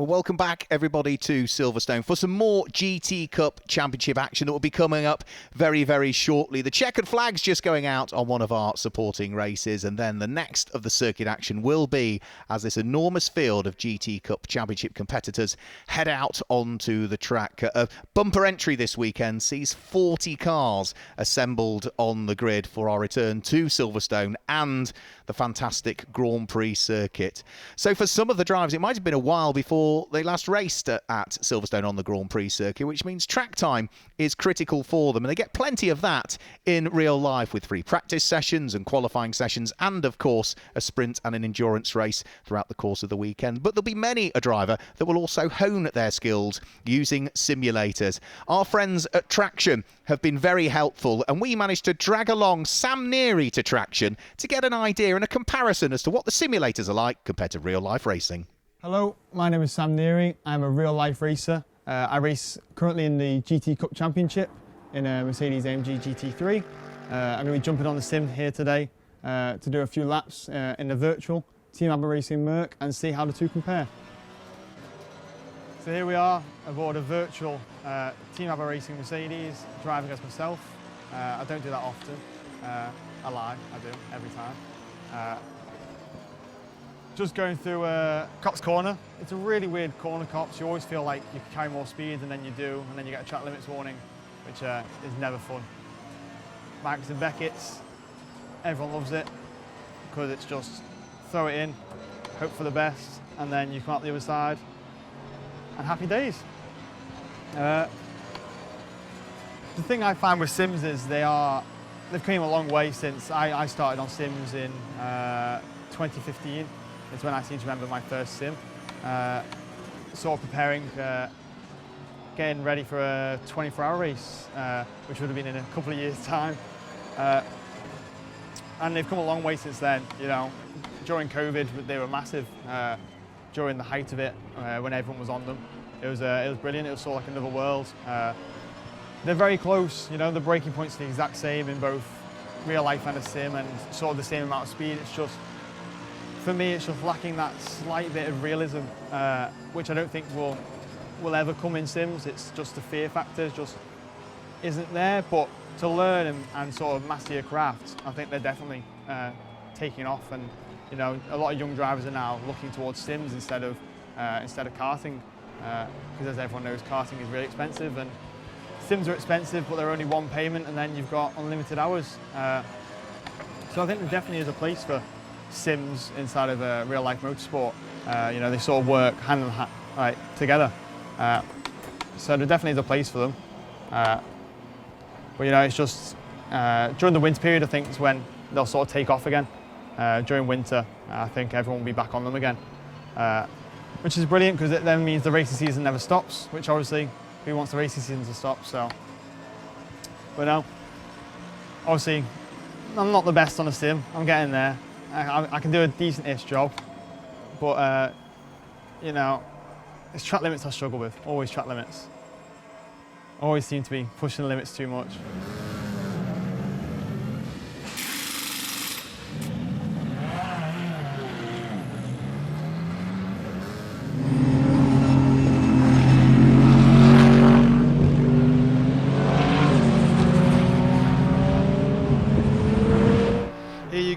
Well, welcome back, everybody, to Silverstone for some more GT Cup Championship action that will be coming up very, very shortly. The checkered flag's just going out on one of our supporting races, and then the next of the circuit action will be as this enormous field of GT Cup Championship competitors head out onto the track. Bumper entry this weekend sees 40 cars assembled on the grid for our return to Silverstone and the fantastic Grand Prix circuit. So for some of the drivers, it might have been a while before they last raced at Silverstone on the Grand Prix circuit, which means track time is critical for them. And they get plenty of that in real life with free practice sessions and qualifying sessions and, of course, a sprint and an endurance race throughout the course of the weekend. But there'll be many a driver that will also hone their skills using simulators. Our friends at Traction have been very helpful, and we managed to drag along Sam Neary to Traction to get an idea and a comparison as to what the simulators are like compared to real-life racing. Hello, my name is Sam Neary. I'm a real-life racer. I race currently in the GT Cup Championship in a Mercedes-AMG GT3. I'm going to be jumping on the sim here today to do a few laps in the virtual Team ABBA Racing Merc and see how the two compare. So here we are aboard a virtual Team ABBA Racing Mercedes, driving as myself. I don't do that often. I lie, I do, every time. Just going through Cops Corner. It's a really weird corner, Cops. You always feel like you can carry more speed than you do, and then you get a track limits warning, which is never fun. Marcus and Beckett's, everyone loves it, because it's just throw it in, hope for the best, and then you come out the other side, and happy days. The thing I find with Sims is they've come a long way since I started on Sims in 2015. It's when I seem to remember my first sim. Sort of preparing, getting ready for a 24-hour race, which would have been in a couple of years' time. And they've come a long way since then. You know, during COVID, they were massive. During the height of it, when everyone was on them, it was brilliant. It was sort of like another world. They're very close. You know, the braking points are the exact same in both real life and a sim, and sort of the same amount of speed. It's just, for me, it's just lacking that slight bit of realism, which I don't think will ever come in Sims. It's just the fear factor just isn't there. But to learn and sort of master your craft, I think they're definitely taking off. And you know, a lot of young drivers are now looking towards Sims instead of karting, because as everyone knows, karting is really expensive, and Sims are expensive, but they're only one payment, and then you've got unlimited hours. So I think there definitely is a place for Sims inside of a real-life motorsport. You know, they sort of work hand in hand, right, together. So there definitely is a place for them. But you know, it's just during the winter period, I think is when they'll sort of take off again. During winter, I think everyone will be back on them again, which is brilliant because it then means the racing season never stops. Which obviously, who wants the racing season to stop? So, but no, obviously, I'm not the best on a sim. I'm getting there. I can do a decent-ish job, but you know, it's track limits I struggle with. Always track limits. Always seem to be pushing the limits too much.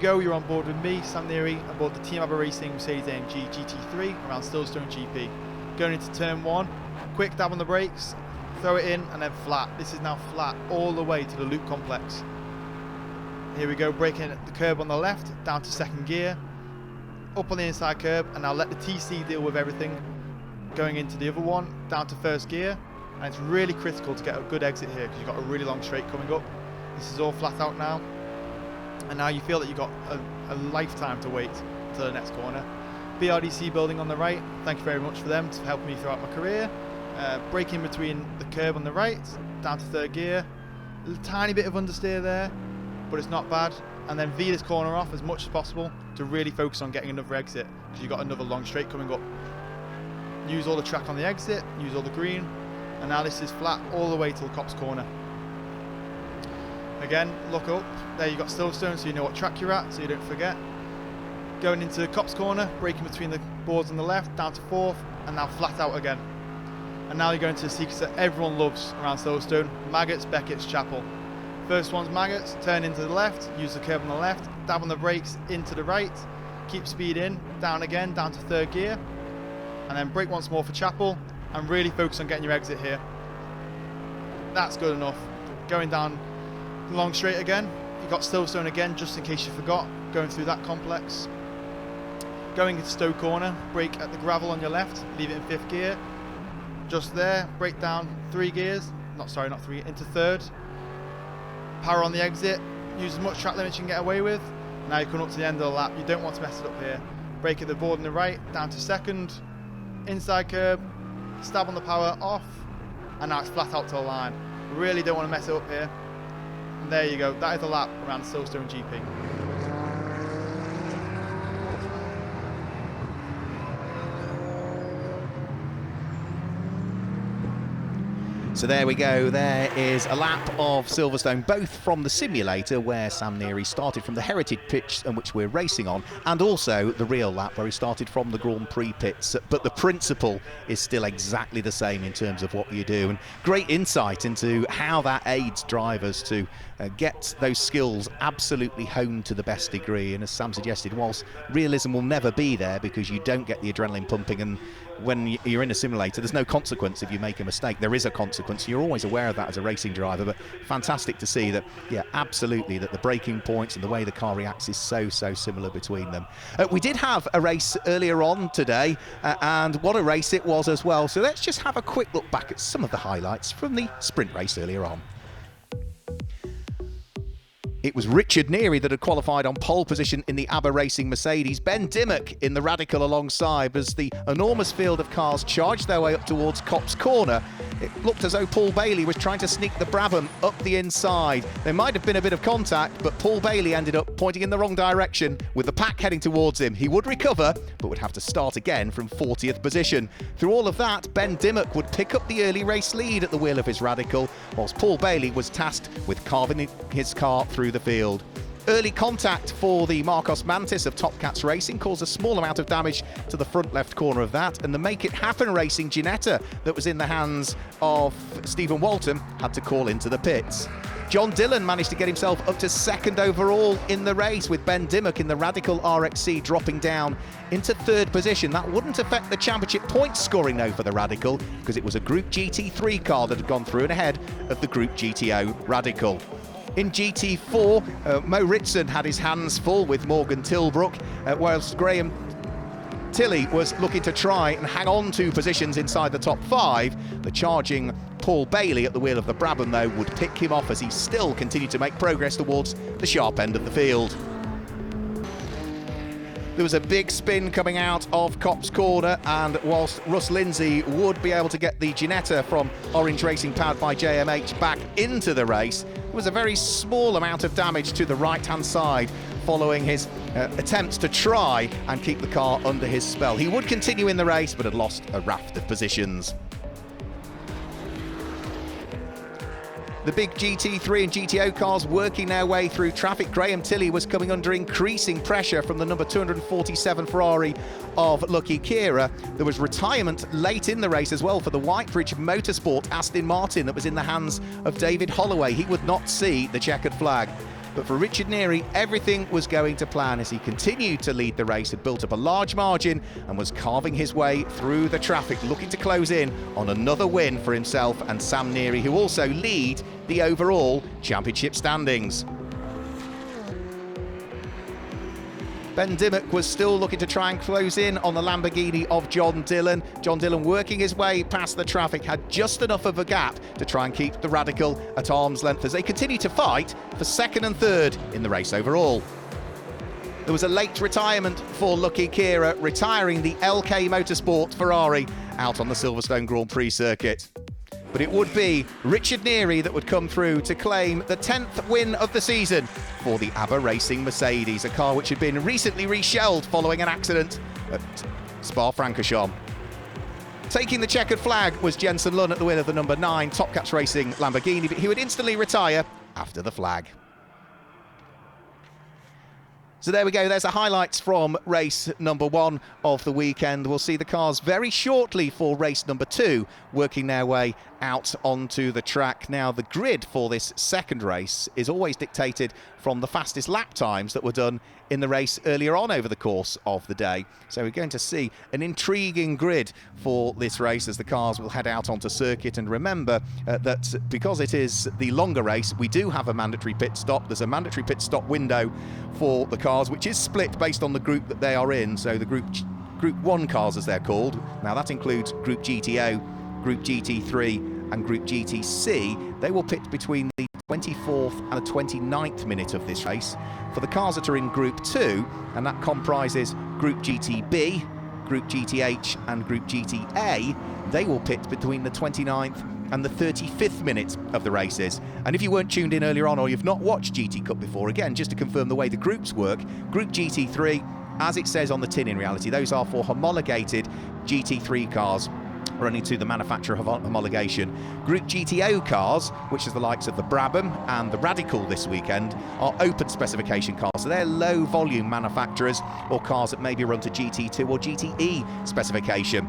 You're on board with me, Sam Neary, aboard the Team ABBA Racing Mercedes-AMG GT3 around Silverstone GP. Going into turn 1, quick dab on the brakes, throw it in and then flat. This is now flat all the way to the loop complex. Here we go, braking the curb on the left, down to second gear, up on the inside curb, and now let the TC deal with everything. Going into the other one, down to first gear, and it's really critical to get a good exit here because you've got a really long straight coming up. This is all flat out now. And now you feel that you've got a lifetime to wait until the next corner. BRDC building on the right, thank you very much for them to help me throughout my career. Braking between the curb on the right, down to third gear. A tiny bit of understeer there, but it's not bad. And then V this corner off as much as possible to really focus on getting another exit because you've got another long straight coming up. Use all the track on the exit, use all the green, and now this is flat all the way to the Cops Corner. Again, look up. There you've got Silverstone, so you know what track you're at, so you don't forget. Going into Copse corner, braking between the boards on the left, down to 4th, and now flat out again. And now you're going to the secrets that everyone loves around Silverstone: Maggots, Beckett's, Chapel. First one's Maggots, turn into the left, use the curb on the left, dab on the brakes into the right, keep speed in, down again, down to 3rd gear, and then brake once more for Chapel, and really focus on getting your exit here. That's good enough. Going down the long straight again, you've got Silverstone again, just in case you forgot, going through that complex. Going into Stowe corner, brake at the gravel on your left, leave it in 5th gear. Just there, brake down 3 gears, not 3, into 3rd. Power on the exit, use as much track limit you can get away with. Now you're coming up to the end of the lap, you don't want to mess it up here. Brake at the board on the right, down to 2nd, inside curb, stab on the power, off, and now it's flat out to the line. Really don't want to mess it up here. And there you go, that is a lap around Silverstone GP. So there we go, there is a lap of Silverstone, both from the simulator where Sam Neary started from the heritage pitch and which we're racing on, and also the real lap where he started from the Grand Prix pits. But the principle is still exactly the same in terms of what you do, and great insight into how that aids drivers to get those skills absolutely honed to the best degree. And as Sam suggested, whilst realism will never be there because you don't get the adrenaline pumping, and when you're in a simulator there's no consequence if you make a mistake. There is a consequence, you're always aware of that as a racing driver, but fantastic to see that, yeah, absolutely, that the braking points and the way the car reacts is so similar between them. We did have a race earlier on today, and what a race it was as well. So let's just have a quick look back at some of the highlights from the sprint race earlier on. It was Richard Neary that had qualified on pole position in the ABBA Racing Mercedes. Ben Dimmock in the Radical alongside, as the enormous field of cars charged their way up towards Copse corner. It looked as though Paul Bailey was trying to sneak the Brabham up the inside. There might have been a bit of contact, but Paul Bailey ended up pointing in the wrong direction with the pack heading towards him. He would recover, but would have to start again from 40th position. Through all of that, Ben Dimmock would pick up the early race lead at the wheel of his Radical, whilst Paul Bailey was tasked with carving his car through the field. Early contact for the Marcos Mantis of Top Cats Racing caused a small amount of damage to the front left corner of that, and the Make It Happen Racing Ginetta that was in the hands of Stephen Walton had to call into the pits. John Dillon managed to get himself up to 2nd overall in the race, with Ben Dimmock in the Radical RXC dropping down into 3rd position. That wouldn't affect the championship points scoring though for the Radical, because it was a Group GT3 car that had gone through and ahead of the Group GTO Radical. In GT4, Mo Ritson had his hands full with Morgan Tilbrook, whilst Graham Tilley was looking to try and hang on to positions inside the top 5. The charging Paul Bailey at the wheel of the Brabham, though, would pick him off as he still continued to make progress towards the sharp end of the field. There was a big spin coming out of Copse corner, and whilst Russ Lindsay would be able to get the Ginetta from Orange Racing powered by JMH back into the race, there was a very small amount of damage to the right-hand side following his attempts to try and keep the car under his spell. He would continue in the race, but had lost a raft of positions. The big GT3 and GTO cars working their way through traffic. Graham Tilley was coming under increasing pressure from the number 247 Ferrari of Lucky Kira. There was retirement late in the race as well for the Whitebridge Motorsport Aston Martin that was in the hands of David Holloway. He would not see the checkered flag. But for Richard Neary, everything was going to plan as he continued to lead the race, had built up a large margin and was carving his way through the traffic, looking to close in on another win for himself and Sam Neary, who also lead the overall championship standings. Ben Dimmock was still looking to try and close in on the Lamborghini of John Dillon. John Dillon working his way past the traffic, had just enough of a gap to try and keep the Radical at arm's length as they continue to fight for 2nd and 3rd in the race overall. There was a late retirement for Lucky Kira, retiring the LK Motorsport Ferrari out on the Silverstone Grand Prix circuit. But it would be Richard Neary that would come through to claim the 10th win of the season for the ABBA Racing Mercedes, a car which had been recently reshelled following an accident at Spa-Francorchamps. Taking the checkered flag was Jensen Lunn at the wheel of the number 9 Top Cats Racing Lamborghini, but he would instantly retire after the flag. So there we go, there's the highlights from race number 1 of the weekend. We'll see the cars very shortly for race number 2 working their way out onto the track. Now the grid for this second race is always dictated from the fastest lap times that were done in the race earlier on over the course of the day. So we're going to see an intriguing grid for this race as the cars will head out onto circuit. And remember that because it is the longer race, we do have a mandatory pit stop. There's a mandatory pit stop window for the cars, which is split based on the group that they are in. So the Group 1 cars, as they're called. Now that includes Group GTO, Group GT3 and Group GTC. They will pit between the 24th and the 29th minute of this race. For the cars that are in Group 2, and that comprises Group GTB, Group GTH and Group GTA, they will pit between the 29th and the 35th minute of the races. And if you weren't tuned in earlier on or you've not watched GT Cup before, again, just to confirm the way the groups work, Group GT3, as it says on the tin in reality, those are for homologated GT3 cars running to the manufacturer of homologation. Group GTO cars, which is the likes of the Brabham and the Radical this weekend, are open specification cars. So they're low volume manufacturers or cars that maybe run to GT2 or GTE specification.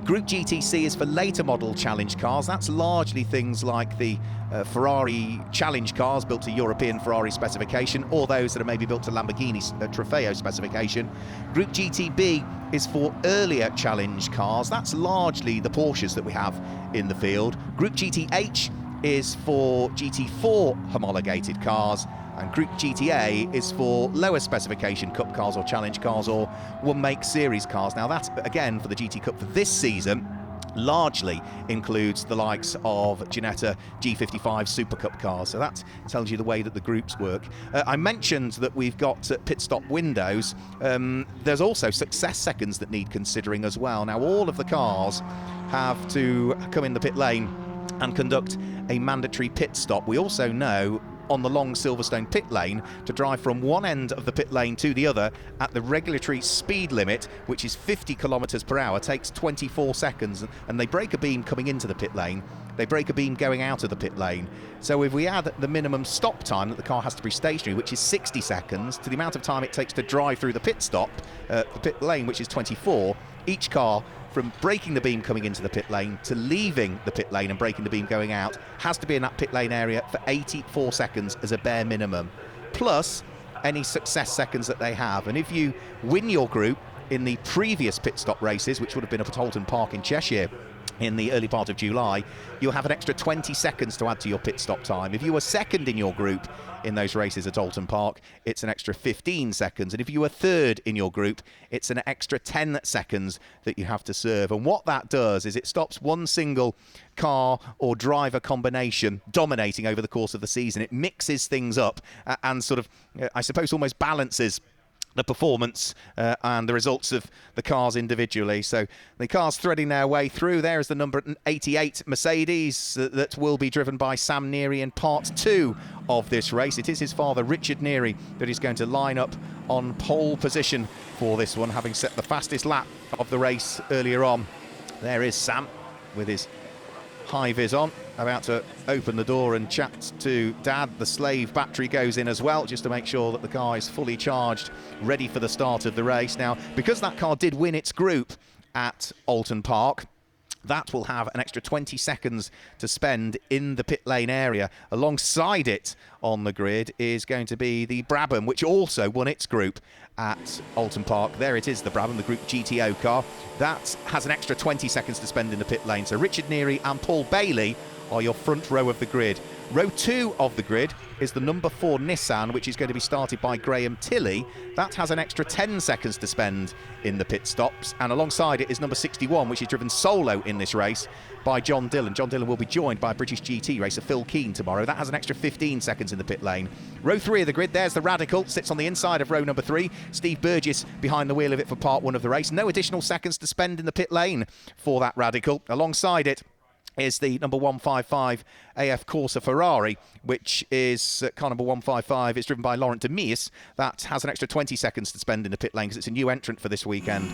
Group GTC is for later model challenge cars. That's largely things like the Ferrari challenge cars built to European Ferrari specification, or those that are maybe built to Lamborghini Trofeo specification. Group GTB is for earlier challenge cars. That's largely the Porsches that we have in the field. Group GTH is for GT4 homologated cars, and Group GTA is for lower specification Cup cars or challenge cars or one make series cars. Now that, again, for the GT Cup for this season, largely includes the likes of Ginetta G55 Super Cup cars. So that tells you the way that the groups work. I mentioned that we've got pit stop windows. There's also success seconds that need considering as well. Now all of the cars have to come in the pit lane and conduct a mandatory pit stop. We also know on the long Silverstone pit lane to drive from one end of the pit lane to the other at the regulatory speed limit, which is 50 kilometers per hour, takes 24 seconds. And they break a beam coming into the pit lane, they break a beam going out of the pit lane. So if we add the minimum stop time that the car has to be stationary, which is 60 seconds, to the amount of time it takes to drive through the pit stop, the pit lane, which is 24, each car from breaking the beam coming into the pit lane to leaving the pit lane and breaking the beam going out has to be in that pit lane area for 84 seconds as a bare minimum, plus any success seconds that they have. And if you win your group in the previous pit stop races, which would have been up at Alton Park in Cheshire in the early part of July, you'll have an extra 20 seconds to add to your pit stop time. If you were second in your group in those races at Alton Park, it's an extra 15 seconds. And if you were third in your group, it's an extra 10 seconds that you have to serve. And what that does is it stops one single car or driver combination dominating over the course of the season. It mixes things up and sort of, I suppose, almost balances the performance and the results of the cars individually. So the cars threading their way through. There is the number 88 Mercedes that will be driven by Sam Neary in part 2 of this race. It is his father, Richard Neary, that is going to line up on pole position for this one, having set the fastest lap of the race earlier on. There is Sam with his high vis on, about to open the door and chat to Dad. The slave battery goes in as well, just to make sure that the car is fully charged, ready for the start of the race. Now, because that car did win its group at Alton Park, that will have an extra 20 seconds to spend in the pit lane area. Alongside it on the grid is going to be the Brabham, which also won its group at Alton Park. There it is, the Brabham, the Group GTO car. That has an extra 20 seconds to spend in the pit lane. So Richard Neary and Paul Bailey are your front row of the grid. Row 2 of the grid is the number 4 Nissan, which is going to be started by Graham Tilley. That has an extra 10 seconds to spend in the pit stops. And alongside it is number 61, which is driven solo in this race by John Dillon. John Dillon will be joined by a British GT racer, Phil Keane, tomorrow. That has an extra 15 seconds in the pit lane. Row 3 of the grid, there's the Radical, sits on the inside of row number 3. Steve Burgess behind the wheel of it for part 1 of the race. No additional seconds to spend in the pit lane for that Radical. Alongside it is the number 155 AF Corsa Ferrari, which is car number 155. It's driven by Laurent de Meus. That has an extra 20 seconds to spend in the pit lane because it's a new entrant for this weekend.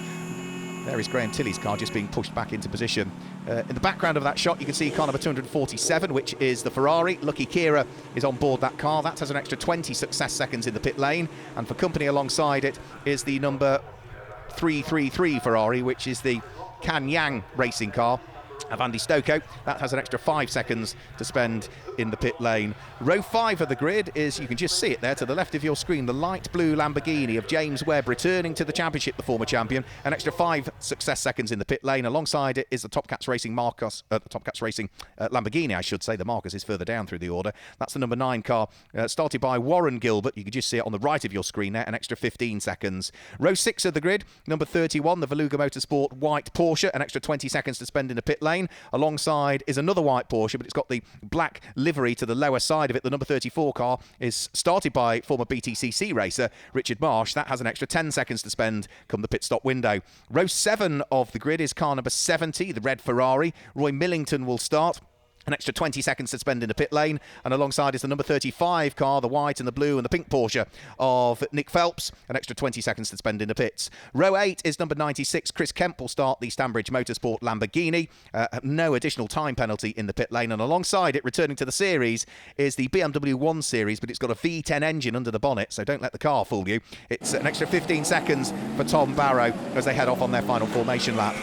There is Graham Tilley's car just being pushed back into position. In the background of that shot, you can see car number 247, which is the Ferrari. Lucky Kira is on board that car. That has an extra 20 success seconds in the pit lane. And for company alongside it is the number 333 Ferrari, which is the Can Yang racing car of Andy Stocco. That has an extra 5 seconds to spend in the pit lane. Row 5 of the grid is, you can just see it there to the left of your screen, the light blue Lamborghini of James Webb, returning to the championship, the former champion. An extra 5 success seconds in the pit lane. Alongside it is the Top Cats Racing Lamborghini, I should say. The Marcus is further down through the order. That's the number 9 car, started by Warren Gilbert. You can just see it on the right of your screen there, an extra 15 seconds. Row 6 of the grid, number 31, the Veluga Motorsport white Porsche, an extra 20 seconds to spend in the pit lane. Alongside is another white Porsche, but it's got the black livery to the lower side of it. The number 34 car is started by former BTCC racer Richard Marsh. That has an extra 10 seconds to spend come the pit stop window. Row 7 of the grid is car number 70, the red Ferrari. Roy Millington will start. An extra 20 seconds to spend in the pit lane. And alongside is the number 35 car, the white and the blue and the pink Porsche of Nick Phelps. An extra 20 seconds to spend in the pits. Row 8 is number 96. Chris Kemp will start the Stanbridge Motorsport Lamborghini. No additional time penalty in the pit lane. And alongside it, returning to the series, is the BMW 1 Series, but it's got a V10 engine under the bonnet, so don't let the car fool you. It's an extra 15 seconds for Tom Barrow as they head off on their final formation lap.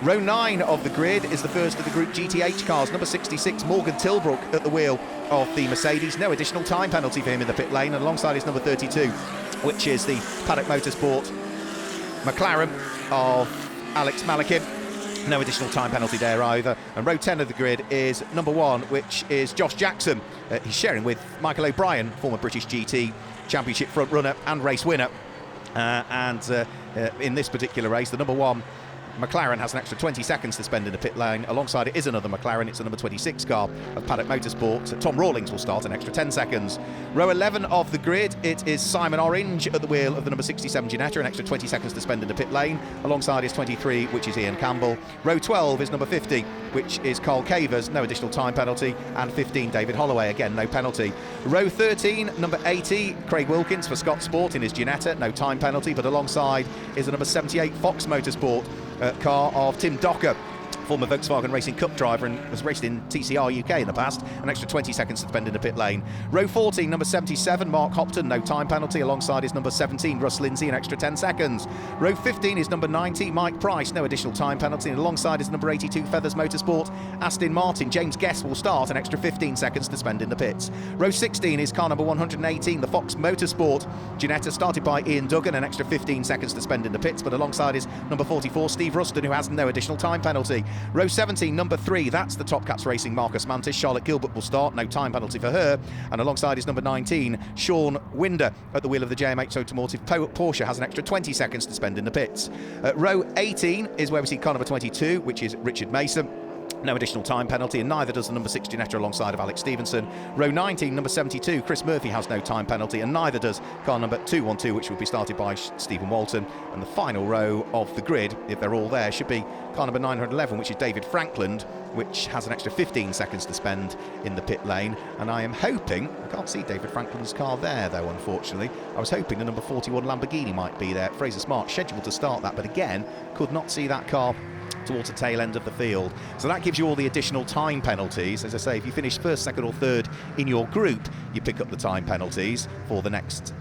Row 9 of the grid is the first of the Group GTH cars. Number 66, Morgan Tilbrook at the wheel of the Mercedes. No additional time penalty for him in the pit lane. And alongside is number 32, which is the Paddock Motorsport McLaren of Alex Malakin. No additional time penalty there either. And row 10 of the grid is number 1, which is Josh Jackson. He's sharing with Michael O'Brien, former British GT Championship front runner and race winner. In this particular race, the number 1 McLaren has an extra 20 seconds to spend in the pit lane. Alongside it is another McLaren. It's the number 26 car of Paddock Motorsport. Tom Rawlings will start an extra 10 seconds. Row 11 of the grid, it is Simon Orange at the wheel of the number 67 Ginetta. An extra 20 seconds to spend in the pit lane. Alongside is 23, which is Ian Campbell. Row 12 is number 50, which is Carl Cavers. No additional time penalty. And 15, David Holloway. Again, no penalty. Row 13, number 80, Craig Wilkins for Scott Sport in his Ginetta. No time penalty. But alongside is the number 78 Fox Motorsport car of Tim Docker, former Volkswagen Racing Cup driver and has raced in TCR UK in the past. An extra 20 seconds to spend in the pit lane. Row 14, number 77, Mark Hopton, no time penalty. Alongside is number 17, Russ Lindsay, an extra 10 seconds. Row 15 is number 90, Mike Price, no additional time penalty. And alongside is number 82, Feathers Motorsport, Aston Martin. James Guest will start, an extra 15 seconds to spend in the pits. Row 16 is car number 118, the Fox Motorsport Ginetta, started by Ian Duggan, an extra 15 seconds to spend in the pits. But alongside is number 44, Steve Ruston, who has no additional time penalty. Row 17, number 3, that's the Top Cats Racing Marcus Mantis. Charlotte Gilbert will start, no time penalty for her. And alongside is number 19, Sean Winder at the wheel of the JMH Automotive Porsche, has an extra 20 seconds to spend in the pits. Row 18 is where we see car number 22, which is Richard Mason. No additional time penalty, and neither does the number 6 Ginetta alongside of Alex Stevenson. Row 19, number 72, Chris Murphy has no time penalty, and neither does car number 212, which will be started by Stephen Walton. And the final row of the grid, if they're all there, should be car number 911, which is David Frankland, which has an extra 15 seconds to spend in the pit lane. And I am hoping, I can't see David Frankland's car there though, unfortunately. I was hoping the number 41 Lamborghini might be there. Fraser Smart scheduled to start that, but again, could not see that car towards the tail end of the field. So that gives you all the additional time penalties. As I say, if you finish first, second or third in your group, you pick up the time penalties for the next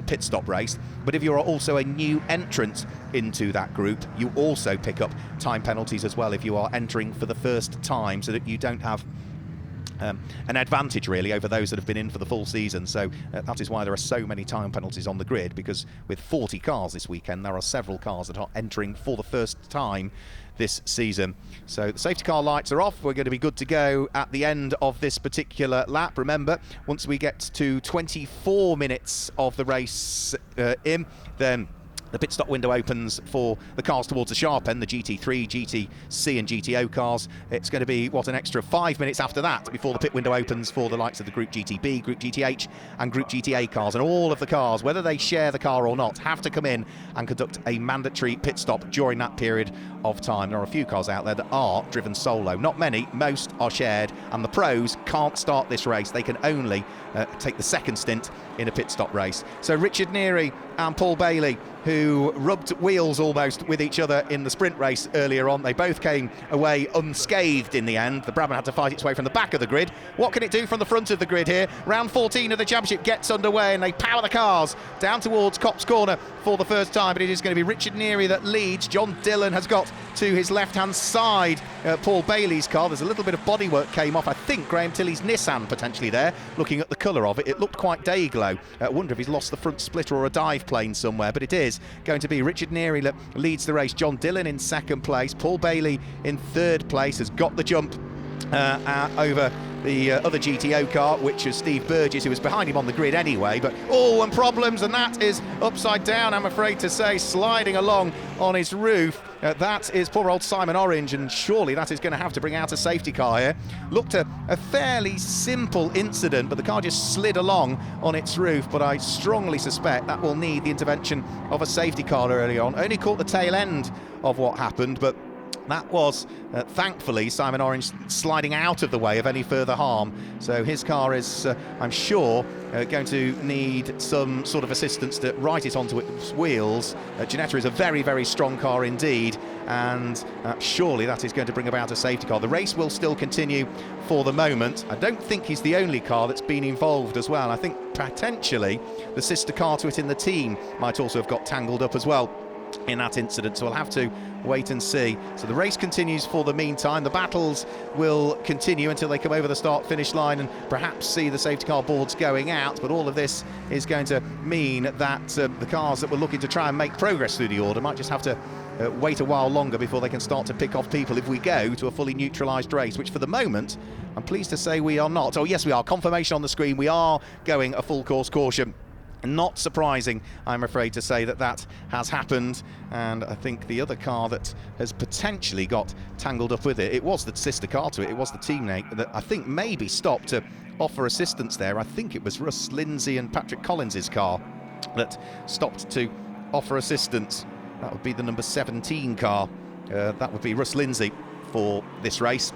pit stop race. But if you're also a new entrant into that group, you also pick up time penalties as well if you are entering for the first time, so that you don't have an advantage really over those that have been in for the full season. So that is why there are so many time penalties on the grid, because with 40 cars this weekend, there are several cars that are entering for the first time this season. So the safety car lights are off. We're going to be good to go at the end of this particular lap. Remember, once we get to 24 minutes of the race then the pit stop window opens for the cars towards the sharp end, the GT3, GTC and GTO cars. It's going to be, an extra 5 minutes after that before the pit window opens for the likes of the Group GTB, Group GTH and Group GTA cars. And all of the cars, whether they share the car or not, have to come in and conduct a mandatory pit stop during that period of time. There are a few cars out there that are driven solo. Not many, most are shared, and the pros can't start this race. They can only take the second stint in a pit stop race. So Richard Neary and Paul Bailey who rubbed wheels almost with each other in the sprint race earlier on. They both came away unscathed in the end. The Brabham had to fight its way from the back of the grid. What can it do from the front of the grid here? Round 14 of the championship gets underway and they power the cars down towards Copse Corner for the first time, but it is going to be Richard Neary that leads. John Dillon has got to his left-hand side Paul Bailey's car. There's a little bit of bodywork came off, I think Graham Tilley's Nissan potentially there. Looking at the colour of it, it looked quite day glow. I wonder if he's lost the front splitter or a dive plane somewhere, but it is going to be Richard Neary that leads the race. John Dillon in second place. Paul Bailey in third place has got the jump over the other GTO car, which is Steve Burgess, who was behind him on the grid anyway. But and problems, and that is upside down, I'm afraid to say, sliding along on his roof. That is poor old Simon Orange, and surely that is going to have to bring out a safety car here. Looked a fairly simple incident, but the car just slid along on its roof, but I strongly suspect that will need the intervention of a safety car early on. Only caught the tail end of what happened, but that was, thankfully, Simon Orange sliding out of the way of any further harm. So his car is, I'm sure, going to need some sort of assistance to right it onto its wheels. Ginetta is a very, very strong car indeed, and surely that is going to bring about a safety car. The race will still continue for the moment. I don't think he's the only car that's been involved as well. I think potentially the sister car to it in the team might also have got tangled up as well in that incident, so we'll have to wait and see. So the race continues for the meantime. The battles will continue until they come over the start-finish line and perhaps see the safety car boards going out, but all of this is going to mean that the cars that were looking to try and make progress through the order might just have to wait a while longer before they can start to pick off people if we go to a fully neutralised race, which for the moment I'm pleased to say we are not. Oh yes, we are. Confirmation on the screen, we are going a full course caution. Not surprising, I'm afraid to say, that that has happened, and I think the other car that has potentially got tangled up with it, it was the sister car to it, it was the teammate that I think maybe stopped to offer assistance there. I think it was Russ Lindsay and Patrick Collins's car that stopped to offer assistance. That would be the number 17 car. That would be Russ Lindsay for this race.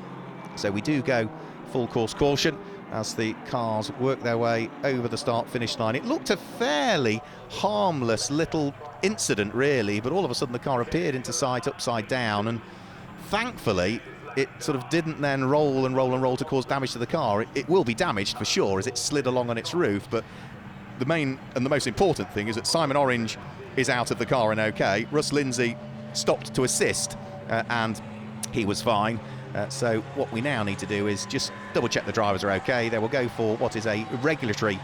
So we do go full course caution as the cars work their way over the start-finish line. It looked a fairly harmless little incident, really, but all of a sudden the car appeared into sight upside down, and thankfully it sort of didn't then roll and roll and roll to cause damage to the car. It will be damaged for sure as it slid along on its roof, but the main and the most important thing is that Simon Orange is out of the car and okay. Russ Lindsay stopped to assist and he was fine. So what we now need to do is just double check the drivers are okay. They will go for what is a regulatory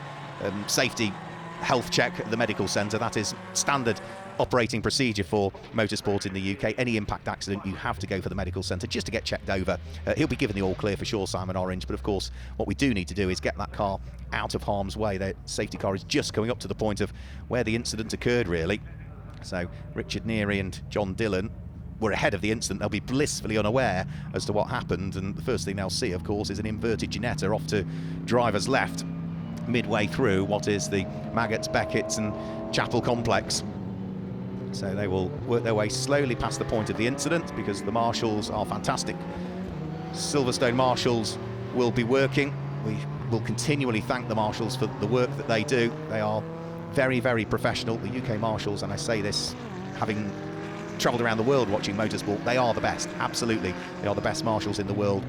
safety health check at the medical centre. That is standard operating procedure for motorsport in the UK. Any impact accident, you have to go for the medical centre just to get checked over. He'll be given the all clear for sure, Simon Orange, but of course what we do need to do is get that car out of harm's way. The safety car is just coming up to the point of where the incident occurred, really. So Richard Neary and John Dillon were ahead of the incident. They'll be blissfully unaware as to what happened, and the first thing they'll see, of course, is an inverted Ginetta off to driver's left midway through what is the Maggots, Beckett's and Chapel complex. So they will work their way slowly past the point of the incident because the marshals are fantastic. Silverstone marshals will be working. We will continually thank the marshals for the work that they do. They are very, very professional. The UK marshals, and I say this having travelled around the world watching motorsport, they are the best, absolutely. They are the best marshals in the world.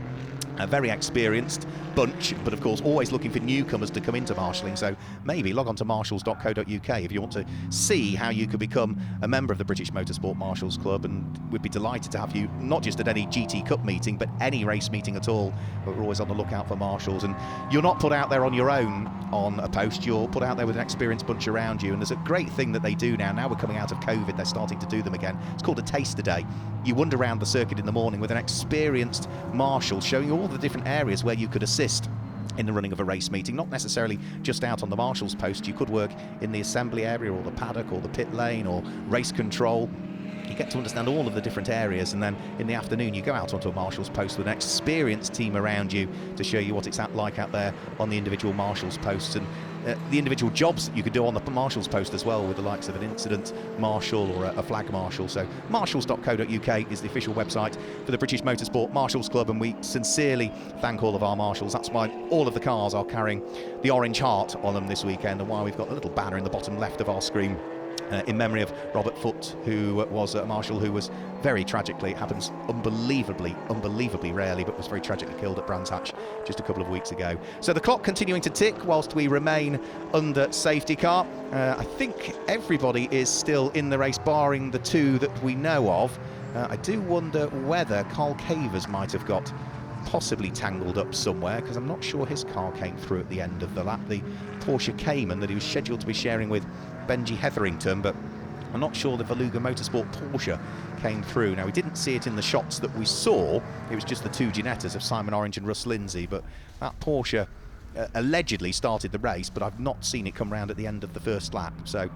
A very experienced bunch, but of course always looking for newcomers to come into marshalling. So maybe log on to marshals.co.uk if you want to see how you could become a member of the British Motorsport Marshals Club, and we'd be delighted to have you not just at any GT Cup meeting but any race meeting at all. But we're always on the lookout for marshals, and you're not put out there on your own on a post, you're put out there with an experienced bunch around you. And there's a great thing that they do now we're coming out of COVID, they're starting to do them again. It's called a taster day. You wander around the circuit in the morning with an experienced marshal showing you all the different areas where you could assist in the running of a race meeting, not necessarily just out on the marshal's post. You could work in the assembly area or the paddock or the pit lane or race control. You get to understand all of the different areas, and then in the afternoon you go out onto a marshal's post with an experienced team around you to show you what it's like out there on the individual marshal's posts, and the individual jobs that you could do on the marshal's post as well, with the likes of an incident marshal or a flag marshal. So marshals.co.uk is the official website for the British Motorsport Marshals Club, and we sincerely thank all of our marshals. That's why all of the cars are carrying the orange heart on them this weekend, and why we've got a little banner in the bottom left of our screen in memory of Robert Foote, who was a marshal who was very tragically, it happens unbelievably rarely, but was very tragically killed at Brands Hatch just a couple of weeks ago. So the clock continuing to tick whilst we remain under safety car. I think everybody is still in the race, barring the two that we know of. I do wonder whether Carl Cavers might have got possibly tangled up somewhere, because I'm not sure his car came through at the end of the lap. The Porsche Cayman that he was scheduled to be sharing with Benji Hetherington, but I'm not sure the Veluga Motorsport Porsche came through. Now, we didn't see it in the shots that we saw. It was just the two Ginettas of Simon Orange and Russ Lindsay, but that Porsche allegedly started the race, but I've not seen it come round at the end of the first lap. So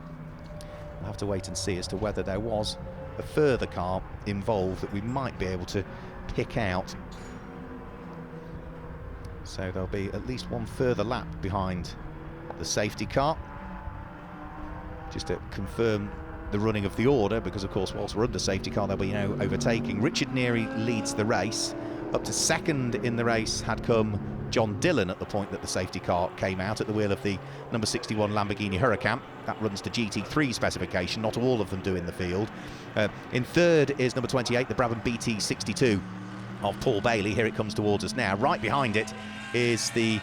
we'll have to wait and see as to whether there was a further car involved that we might be able to pick out. So there'll be at least one further lap behind the safety car, just to confirm the running of the order, because of course whilst we're under safety car there'll be no overtaking. Richard Neary leads the race. Up to second in the race had come John Dillon at the point that the safety car came out, at the wheel of the number 61 Lamborghini Huracan. That runs to GT3 specification, not all of them do in the field. In third is number 28, the Brabham BT62 of Paul Bailey. Here it comes towards us now. Right behind it is the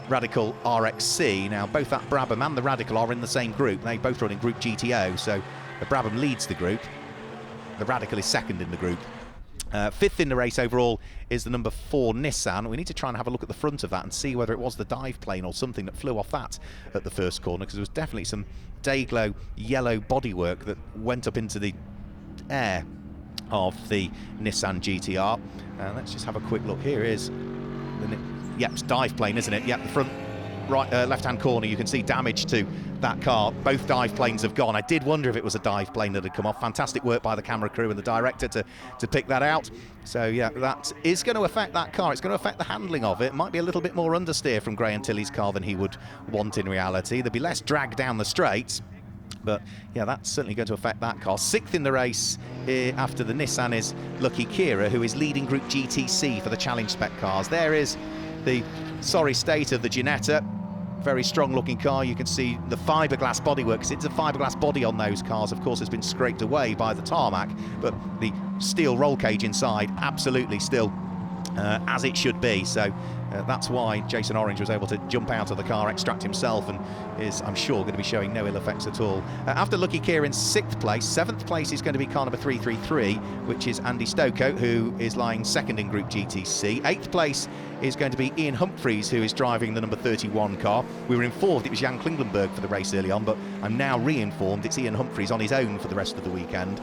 Radical RXC. Now, both that Brabham and the Radical are in the same group. They both run in Group GTO, so the Brabham leads the group. The Radical is second in the group. Fifth in the race overall is the number 4 Nissan. We need to try and have a look at the front of that and see whether it was the dive plane or something that flew off that at the first corner, because there was definitely some Dayglow yellow bodywork that went up into the air of the Nissan GTR. Let's just have a quick look. Here is the, yep, it's dive plane, isn't it? Yep, the front right left-hand corner, you can see damage to that car. Both dive planes have gone. I did wonder if it was a dive plane that had come off. Fantastic work by the camera crew and the director to pick that out. So yeah, that is going to affect that car. It's going to affect the handling of it. It might be a little bit more understeer from Graham Tilley's car than he would want in reality. There'll be less drag down the straights, but yeah, that's certainly going to affect that car. Sixth in the race after the Nissan is Lucky Kira, who is leading Group GTC for the Challenge Spec cars. There is the sorry state of the Ginetta. Very strong looking car. You can see the fiberglass bodywork, because it's a fiberglass body on those cars, of course, has been scraped away by the tarmac, but the steel roll cage inside absolutely still as it should be. So that's why Jason Orange was able to jump out of the car, extract himself, and is, I'm sure, going to be showing no ill effects at all. After Lucky Keir in 6th place, 7th place is going to be car number 333, which is Andy Stokoe, who is lying second in Group GTC. 8th place is going to be Ian Humphreys, who is driving the number 31 car. We were informed it was Jan Klinglenberg for the race early on, but I'm now re-informed it's Ian Humphreys on his own for the rest of the weekend.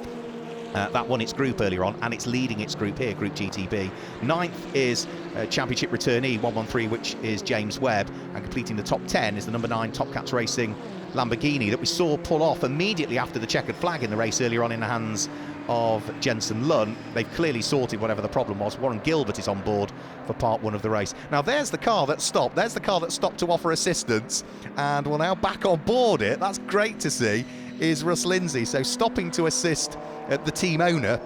That won its group earlier on, and it's leading its group here, Group GTB. 9th is Championship returnee 113, which is James Webb, and completing the top 10 is the number 9 Top Cats Racing Lamborghini that we saw pull off immediately after the checkered flag in the race earlier on in the hands of Jensen Lunn. They've clearly sorted whatever the problem was. Warren Gilbert is on board for part 1 of the race. Now there's the car that stopped. There's the car that stopped to offer assistance, and will now back on board it. That's great to see, is Russ Lindsay. So stopping to assist the team owner,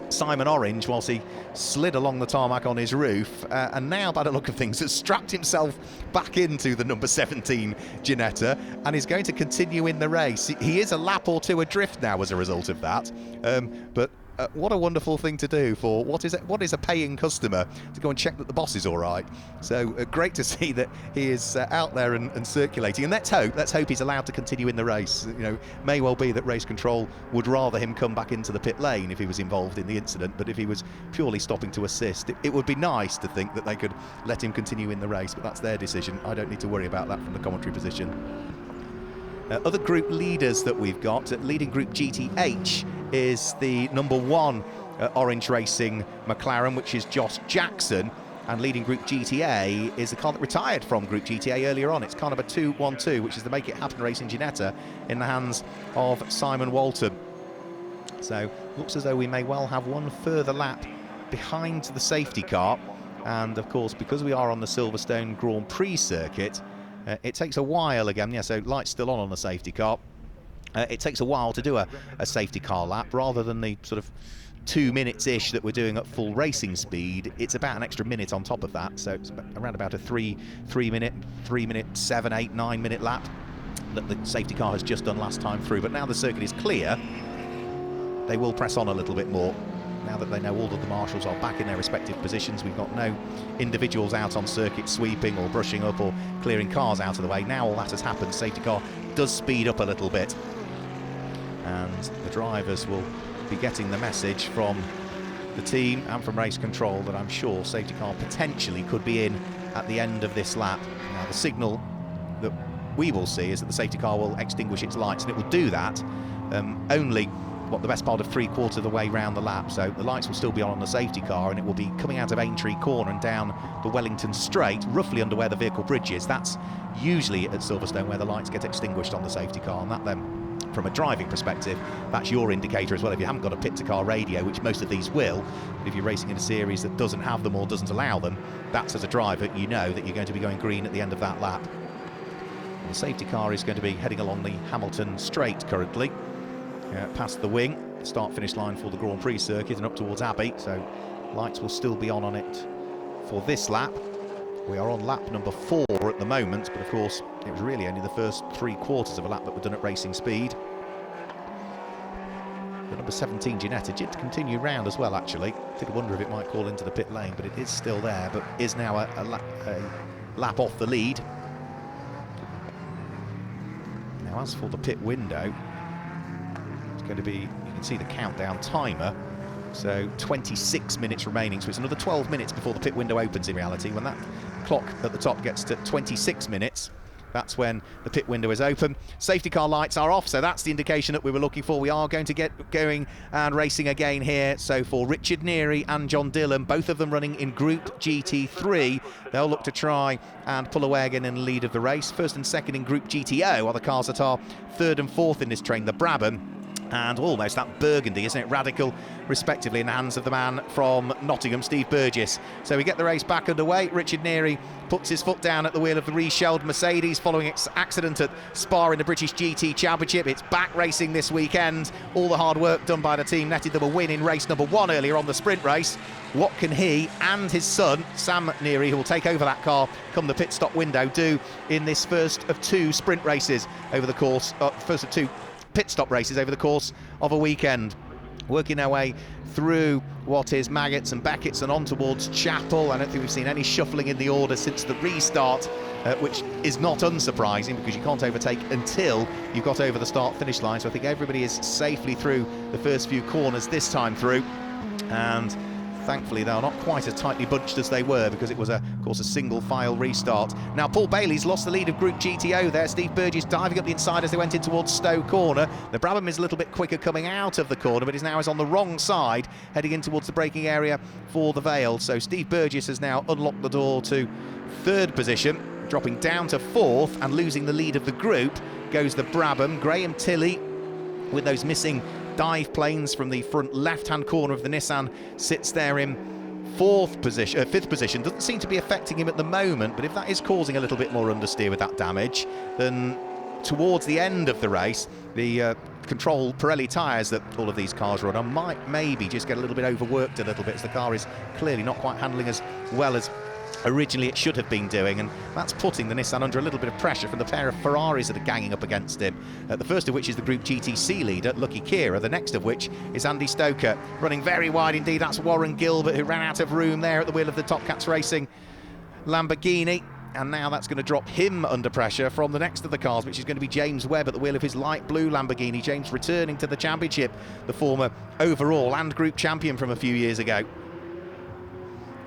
Simon Orange, whilst he slid along the tarmac on his roof, and now, by the look of things, has strapped himself back into the number 17 Ginetta and is going to continue in the race. He is a lap or two adrift now as a result of that, but what a wonderful thing to do for what is a paying customer, to go and check that the boss is all right. So great to see that he is out there and circulating, and let's hope he's allowed to continue in the race. You know, may well be that race control would rather him come back into the pit lane if he was involved in the incident, but if he was purely stopping to assist, it would be nice to think that they could let him continue in the race, but that's their decision. I don't need to worry about that from the commentary position. Other group leaders that we've got, leading Group GTH is the number 1 Orange Racing McLaren, which is Josh Jackson, and leading Group GTA is the car that retired from Group GTA earlier on. It's car number 212, which is the Make It Happen Racing Ginetta, in the hands of Simon Walton. So looks as though we may well have one further lap behind the safety car, and of course, because we are on the Silverstone Grand Prix circuit, it takes a while again. Yeah, so light's still on the safety car. It takes a while to do a safety car lap, rather than the sort of 2 minutes-ish that we're doing at full racing speed. It's about an extra minute on top of that, so it's around about a 3 minute, 7, 8, 9 minute lap. that the safety car has just done last time through. But now the circuit is clear, they will press on a little bit more. Now that they know all of the marshals are back in their respective positions, we've got no individuals out on circuit sweeping or brushing up or clearing cars out of the way. Now all that has happened, safety car does speed up a little bit. And the drivers will be getting the message from the team and from race control that I'm sure safety car potentially could be in at the end of this lap. Now the signal that we will see is that the safety car will extinguish its lights, and it will do that only the best part of 3/4 of the way round the lap. So the lights will still be on the safety car, and it will be coming out of Aintree Corner and down the Wellington Straight, roughly under where the vehicle bridge is. That's usually at Silverstone where the lights get extinguished on the safety car, and that then, from a driving perspective, that's your indicator as well. If you haven't got a pit-to-car radio, which most of these will, but if you're racing in a series that doesn't have them or doesn't allow them, that's, as a driver, you know that you're going to be going green at the end of that lap. And the safety car is going to be heading along the Hamilton Straight currently, past the wing, start-finish line for the Grand Prix circuit, and up towards Abbey, so lights will still be on it for this lap. We are on lap number 4 at the moment, but of course it was really only the first 3/4 of a lap that were done at racing speed. The number 17 Ginetta did continue round as well, actually. Did wonder if it might call into the pit lane, but it is still there, but is now a lap off the lead. Now as for the pit window, it's going to be, you can see the countdown timer, so 26 minutes remaining, so it's another 12 minutes before the pit window opens in reality. When that clock at the top gets to 26 minutes, that's when the pit window is open. Safety car lights are off, so that's the indication that we were looking for. We are going to get going and racing again here. So for Richard Neary and John Dillon, both of them running in Group GT3, they'll look to try and pull away again in the lead of the race. First and second in Group GTO are the cars that are third and fourth in this train, the Brabham and almost that Burgundy, isn't it? Radical, respectively, in the hands of the man from Nottingham, Steve Burgess. So we get the race back underway. Richard Neary puts his foot down at the wheel of the reshelled Mercedes following its accident at Spa in the British GT Championship. It's back racing this weekend. All the hard work done by the team netted them a win in race number 1 earlier on the sprint race. What can he and his son, Sam Neary, who will take over that car come the pit stop window, do in this first of 2 sprint races over the course, first of 2 pit stop races over the course of a weekend? Working our way through what is Maggots and Beckett's and on towards Chapel. I don't think we've seen any shuffling in the order since the restart, which is not unsurprising because you can't overtake until you've got over the start-finish line. So I think everybody is safely through the first few corners this time through, and thankfully, they are not quite as tightly bunched as they were because it was, of course, a single-file restart. Now, Paul Bailey's lost the lead of Group GTO there. Steve Burgess diving up the inside as they went in towards Stowe Corner. The Brabham is a little bit quicker coming out of the corner, but is now on the wrong side, heading in towards the braking area for the Vale. So Steve Burgess has now unlocked the door to 3rd position, dropping down to 4th and losing the lead of the group goes the Brabham. Graham Tilley, with those missing dive planes from the front left-hand corner of the Nissan, sits there in 5th position. Doesn't seem to be affecting him at the moment, but if that is causing a little bit more understeer with that damage, then towards the end of the race, the control Pirelli tyres that all of these cars run on might maybe just get a little bit overworked a little bit, as the car is clearly not quite handling as well as originally it should have been doing, and that's putting the Nissan under a little bit of pressure from the pair of Ferraris that are ganging up against him. The first of which is the Group GTC leader, Lucky Kira, the next of which is Andy Stoker, running very wide indeed. That's Warren Gilbert, who ran out of room there at the wheel of the Top Cats Racing Lamborghini, and now that's going to drop him under pressure from the next of the cars, which is going to be James Webb at the wheel of his light blue Lamborghini. James returning to the championship, the former overall and group champion from a few years ago.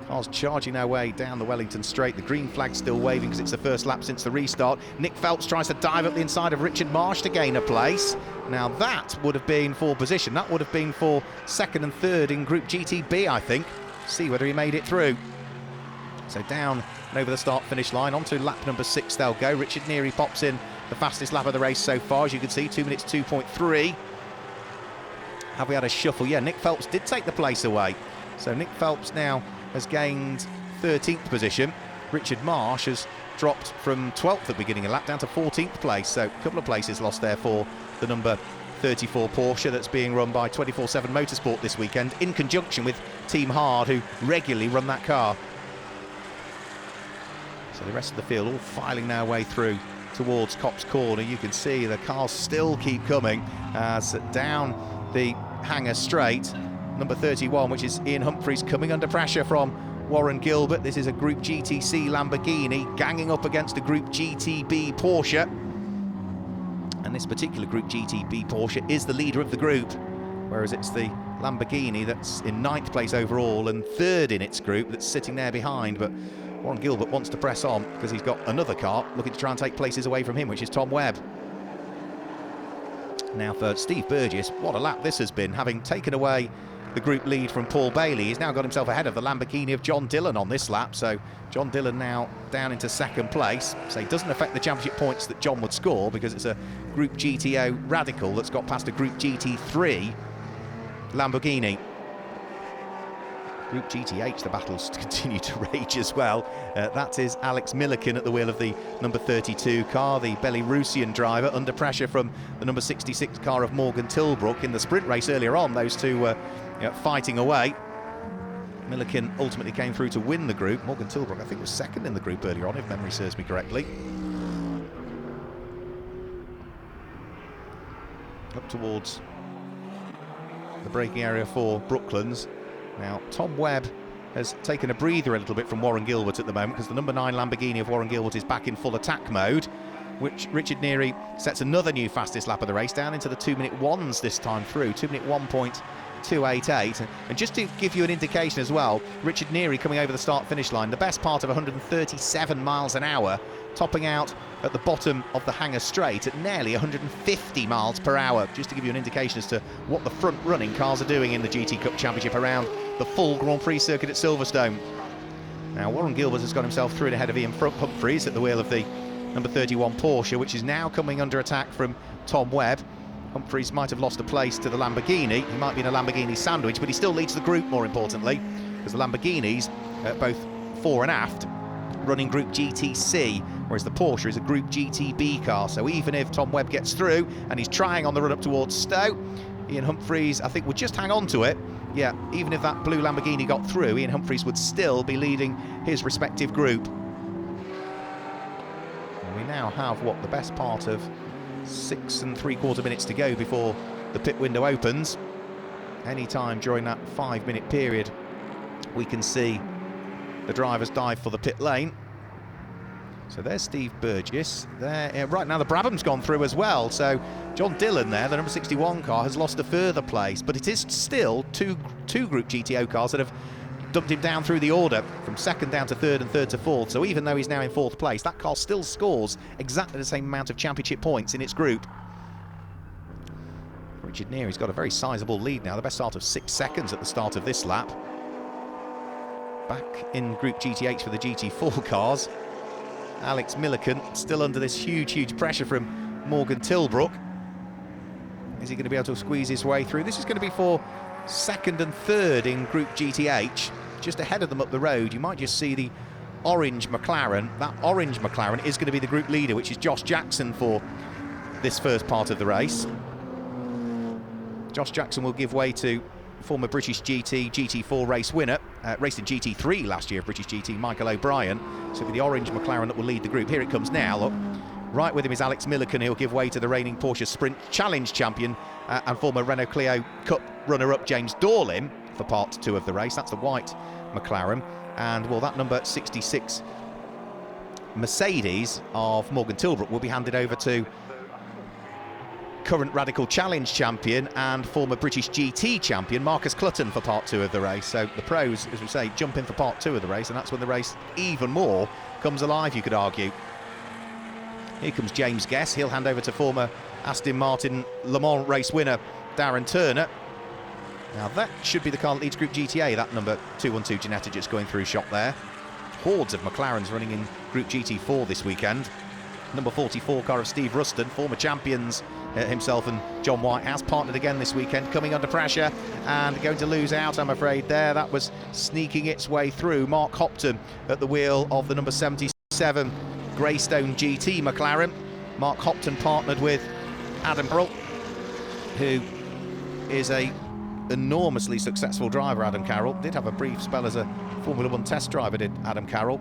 Cars charging their way down the Wellington Straight. The green flag still waving because it's the first lap since the restart. Nick Phelps tries to dive up the inside of Richard Marsh to gain a place. Now that would have been for position. That would have been for 2nd and 3rd in Group GTB, I think. See whether he made it through. So down and over the start-finish line. Onto lap number 6 they'll go. Richard Neary pops in the fastest lap of the race so far, as you can see, 2 minutes 2.3. Have we had a shuffle? Yeah, Nick Phelps did take the place away. So Nick Phelps now has gained 13th position. Richard Marsh has dropped from 12th at the beginning of lap down to 14th place. So a couple of places lost there for the number 34 Porsche that's being run by 24/7 Motorsport this weekend in conjunction with Team Hard, who regularly run that car. So the rest of the field all filing their way through towards Copse Corner. You can see the cars still keep coming as down the hangar straight. Number 31, which is Ian Humphreys, coming under pressure from Warren Gilbert. This is a Group GTC Lamborghini ganging up against a Group GTB Porsche. And this particular Group GTB Porsche is the leader of the group, whereas it's the Lamborghini that's in 9th place overall and 3rd in its group that's sitting there behind. But Warren Gilbert wants to press on because he's got another car looking to try and take places away from him, which is Tom Webb. Now for Steve Burgess, what a lap this has been, having taken away the group lead from Paul Bailey. He's now got himself ahead of the Lamborghini of John Dillon on this lap, so John Dillon now down into 2nd place. So it doesn't affect the championship points that John would score because it's a Group GTO Radical that's got past a Group GT3 Lamborghini. Group GTH, the battles continue to rage as well. That is Alex Milliken at the wheel of the number 32 car, the Belarusian driver, under pressure from the number 66 car of Morgan Tilbrook. In the sprint race earlier on, those two were fighting away. Milliken ultimately came through to win the group. Morgan Tilbrook, I think, was 2nd in the group earlier on, if memory serves me correctly. Up towards the braking area for Brooklands. Now, Tom Webb has taken a breather a little bit from Warren Gilbert at the moment because the number 9 Lamborghini of Warren Gilbert is back in full attack mode, which Richard Neary sets another new fastest lap of the race down into the 2-minute 1s this time through, 2-minute 1.288. And just to give you an indication as well, Richard Neary coming over the start-finish line, the best part of 137 miles an hour, topping out at the bottom of the hangar straight at nearly 150 miles per hour, just to give you an indication as to what the front-running cars are doing in the GT Cup Championship around the full Grand Prix circuit at Silverstone. Now, Warren Gilbert has got himself through and ahead of Ian Humphreys at the wheel of the number 31 Porsche, which is now coming under attack from Tom Webb. Humphreys might have lost a place to the Lamborghini. He might be in a Lamborghini sandwich, but he still leads the group, more importantly, because the Lamborghinis, both fore and aft, running Group GTC, whereas the Porsche is a Group GTB car. So even if Tom Webb gets through and he's trying on the run up towards Stowe, Ian Humphreys, I think, would just hang on to it. Yeah, even if that blue Lamborghini got through, Ian Humphreys would still be leading his respective group. And we now have, what, the best part of 6 3/4 minutes to go before the pit window opens. Any time during that 5-minute period, we can see the drivers dive for the pit lane. So there's Steve Burgess. There, right now the Brabham's gone through as well. So John Dillon there, the number 61 car, has lost a further place, but it is still two Group GTO cars that have dumped him down through the order from 2nd down to 3rd and 3rd to 4th. So even though he's now in 4th place, that car still scores exactly the same amount of championship points in its group. Richard Neary's got a very sizable lead now, the best start of 6 seconds at the start of this lap. Back in Group GTH for the GT4 cars. Alex Milliken still under this huge pressure from Morgan Tilbrook. Is he going to be able to squeeze his way through? This is going to be for 2nd and 3rd in Group GTH. Just ahead of them up the road, you might just see the orange McLaren. That orange McLaren is going to be the group leader, which is Josh Jackson for this first part of the race. Josh Jackson will give way to former British GT4 race winner, raced in GT3 last year, British GT, Michael O'Brien. So it'll be the orange McLaren that will lead the group. Here it comes now, look. Right with him is Alex Milliken. He'll give way to the reigning Porsche Sprint Challenge champion and former Renault Clio Cup runner-up James Dorlin for part 2 of the race. That's the white McLaren. And, well, that number 66 Mercedes of Morgan Tilbrook will be handed over to current Radical Challenge champion and former British GT champion Marcus Clutton for part 2 of the race. So the pros, as we say, jump in for part 2 of the race, and that's when the race even more comes alive, you could argue. Here comes James Guess. He'll hand over to former Aston Martin Le Mans race winner Darren Turner. Now that should be the car that leads Group GTA, that number 212 Ginetta just going through shot there. Hordes of McLarens running in Group GT4 this weekend. Number 44 car of Steve Ruston, former champions himself and John White, has partnered again this weekend, coming under pressure and going to lose out, I'm afraid, there. That was sneaking its way through. Mark Hopton at the wheel of the number 77 Greystone GT McLaren. Mark Hopton partnered with Adam Carroll, who is a enormously successful driver. Adam Carroll did have a brief spell as a Formula 1 test driver, did Adam Carroll.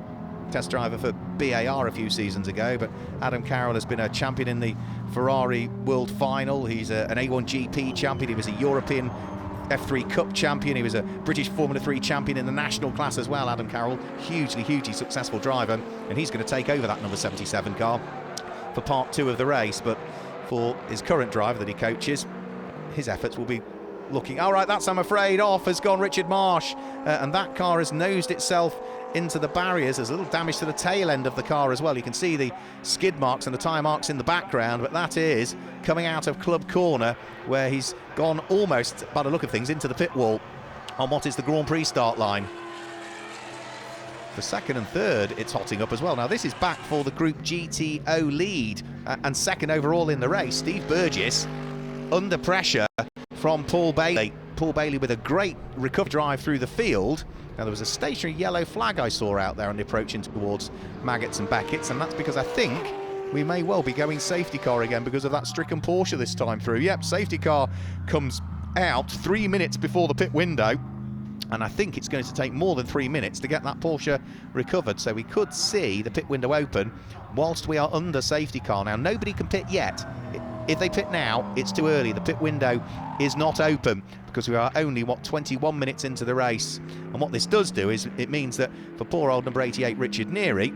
test driver for BAR a few seasons ago, but Adam Carroll has been a champion in the Ferrari World Final. He's an A1 GP champion. He was a European F3 Cup champion. He was a British Formula 3 champion in the national class as well, Adam Carroll. Hugely successful driver, and he's going to take over that number 77 car for part 2 of the race. But for his current driver that he coaches, his efforts will be looking... All right, that's, I'm afraid, off has gone Richard Marsh, and that car has nosed itself into the barriers. There's a little damage to the tail end of the car as well. You can see the skid marks and the tyre marks in the background, but that is coming out of Club Corner, where he's gone almost, by the look of things, into the pit wall on what is the Grand Prix start line. For second and third, it's hotting up as well. Now, this is back for the Group GTO lead, and second overall in the race. Steve Burgess under pressure from Paul Bailey. Paul Bailey with a great recovery drive through the field. Now, there was a stationary yellow flag I saw out there on the approach in towards Maggots and Beckett's, and that's because I think we may well be going safety car again because of that stricken Porsche this time through. Yep, safety car comes out 3 minutes before the pit window, and I think it's going to take more than 3 minutes to get that Porsche recovered. So we could see the pit window open whilst we are under safety car. Now, nobody can pit yet. If they pit now, it's too early. The pit window is not open because we are only, 21 minutes into the race. And what this does do is it means that for poor old number 88, Richard Neary,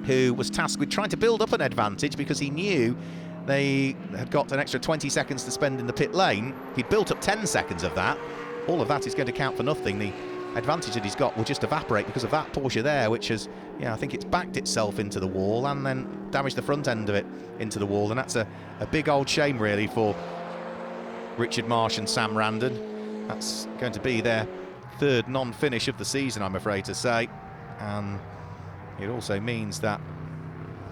who was tasked with trying to build up an advantage because he knew they had got an extra 20 seconds to spend in the pit lane, he'd built up 10 seconds of that. All of that is going to count for nothing. The advantage that he's got will just evaporate because of that Porsche there, which has, I think it's backed itself into the wall and then damaged the front end of it into the wall, and that's a big old shame really for Richard Marsh and Sam Randon. That's going to be their third non-finish of the season, I'm afraid to say, and it also means that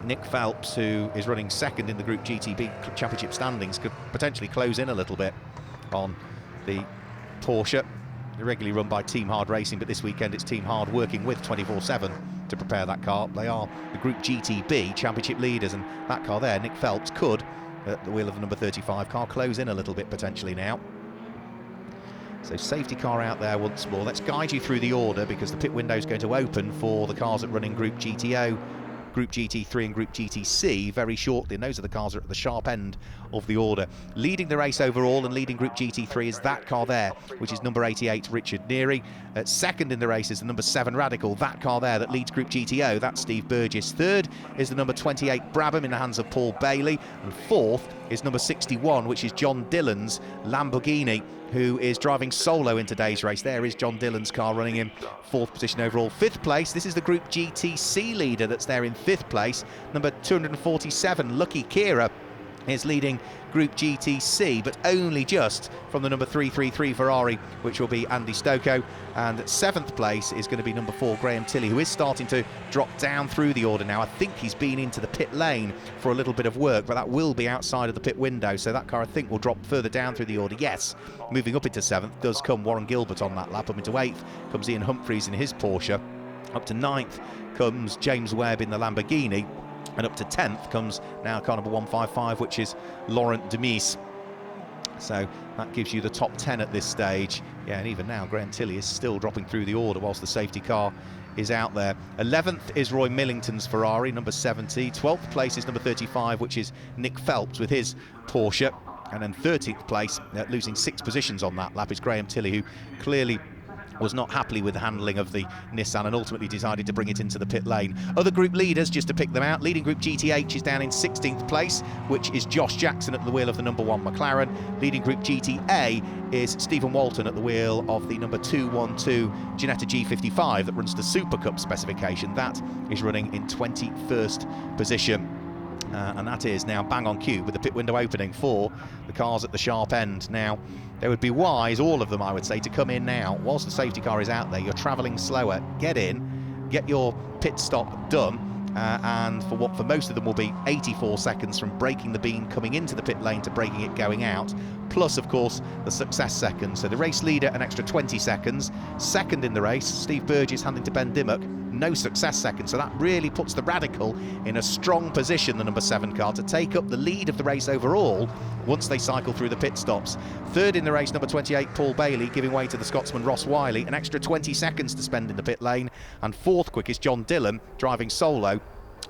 Nick Phelps, who is running second in the Group GTB Championship standings, could potentially close in a little bit on the Porsche. They're regularly run by Team Hard Racing, but this weekend it's Team Hard working with 24/7 to prepare that car. They are the Group GTB Championship leaders, and that car there, Nick Phelps, could, at the wheel of the number 35 car, close in a little bit potentially now. So safety car out there once more. Let's guide you through the order because the pit window is going to open for the cars that run in Group GTO, Group GT3 and Group GTC very shortly, and those are the cars that are at the sharp end of the order. Leading the race overall and leading Group GT3 is that car there, which is number 88, Richard Neary. Second in the race is the number 7 Radical, that car there that leads Group GTO, that's Steve Burgess. Third is the number 28 Brabham in the hands of Paul Bailey, and fourth is number 61, which is John Dillon's Lamborghini, who is driving solo in today's race. There is John Dillon's car running in fourth position overall. Fifth place, this is the Group GTC leader that's there in fifth place. Number 247, Lucky Kira, is leading Group GTC, but only just from the number 333 Ferrari, which will be Andy Stocco. And seventh place is going to be number 4 Graham Tilley, who is starting to drop down through the order now. I think he's been into the pit lane for a little bit of work, but that will be outside of the pit window, so that car I think will drop further down through the order. Yes, moving up into 7th does come Warren Gilbert on that lap. Up into 8th comes Ian Humphreys in his Porsche. Up to 9th comes James Webb in the Lamborghini. And up to 10th comes now car number 155, which is Laurent Demise. So that gives you the top 10 at this stage. Yeah, and even now, Graham Tilley is still dropping through the order whilst the safety car is out there. 11th is Roy Millington's Ferrari, number 70. 12th place is number 35, which is Nick Phelps with his Porsche. And then 13th place, losing 6 positions on that lap, is Graham Tilley, who clearly was not happily with the handling of the Nissan and ultimately decided to bring it into the pit lane. Other group leaders, just to pick them out, leading Group GTH is down in 16th place, which is Josh Jackson at the wheel of the number 1 McLaren. Leading Group GTA is Stephen Walton at the wheel of the number 212 Ginetta G55 that runs the Super Cup specification. That is running in 21st position. And that is now bang on cue with the pit window opening for the cars at the sharp end. Now, they would be wise, all of them I would say, to come in now. Whilst the safety car is out there, you're travelling slower. Get in, get your pit stop done, and for what for most of them will be 84 seconds from breaking the beam coming into the pit lane to breaking it going out, plus of course the success seconds. So the race leader an extra 20 seconds. Second in the race, Steve Burgess handing to Ben Dimmock, no success seconds. So that really puts the Radical in a strong position, the number 7 car, to take up the lead of the race overall once they cycle through the pit stops. Third in the race, number 28, Paul Bailey, giving way to the Scotsman Ross Wiley, an extra 20 seconds to spend in the pit lane. And fourth quickest, John Dillon, driving solo.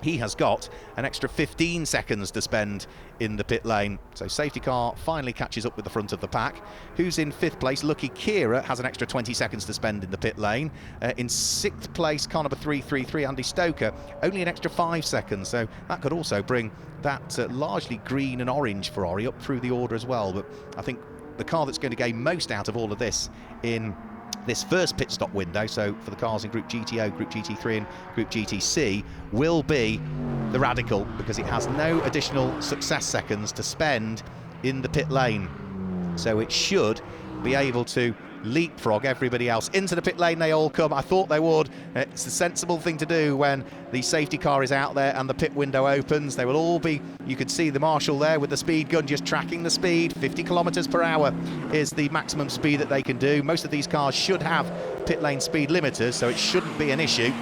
He has got an extra 15 seconds to spend in the pit lane. So safety car finally catches up with the front of the pack. Who's in 5th place? Lucky Kira has an extra 20 seconds to spend in the pit lane. In 6th place, car number 333, Andy Stoker, only an extra 5 seconds. So that could also bring that largely green and orange Ferrari up through the order as well. But I think the car that's going to gain most out of all of this in this first pit stop window, so for the cars in Group GTO, Group GT3 and Group GTC, will be the Radical, because it has no additional success seconds to spend in the pit lane. So it should be able to leapfrog everybody else. Into the pit lane they all come. I thought they would. It's the sensible thing to do when the safety car is out there and the pit window opens. They will all be, you could see the marshal there with the speed gun just tracking the speed. 50 kilometers per hour is the maximum speed that they can do. Most of these cars should have pit lane speed limiters, so it shouldn't be an issue.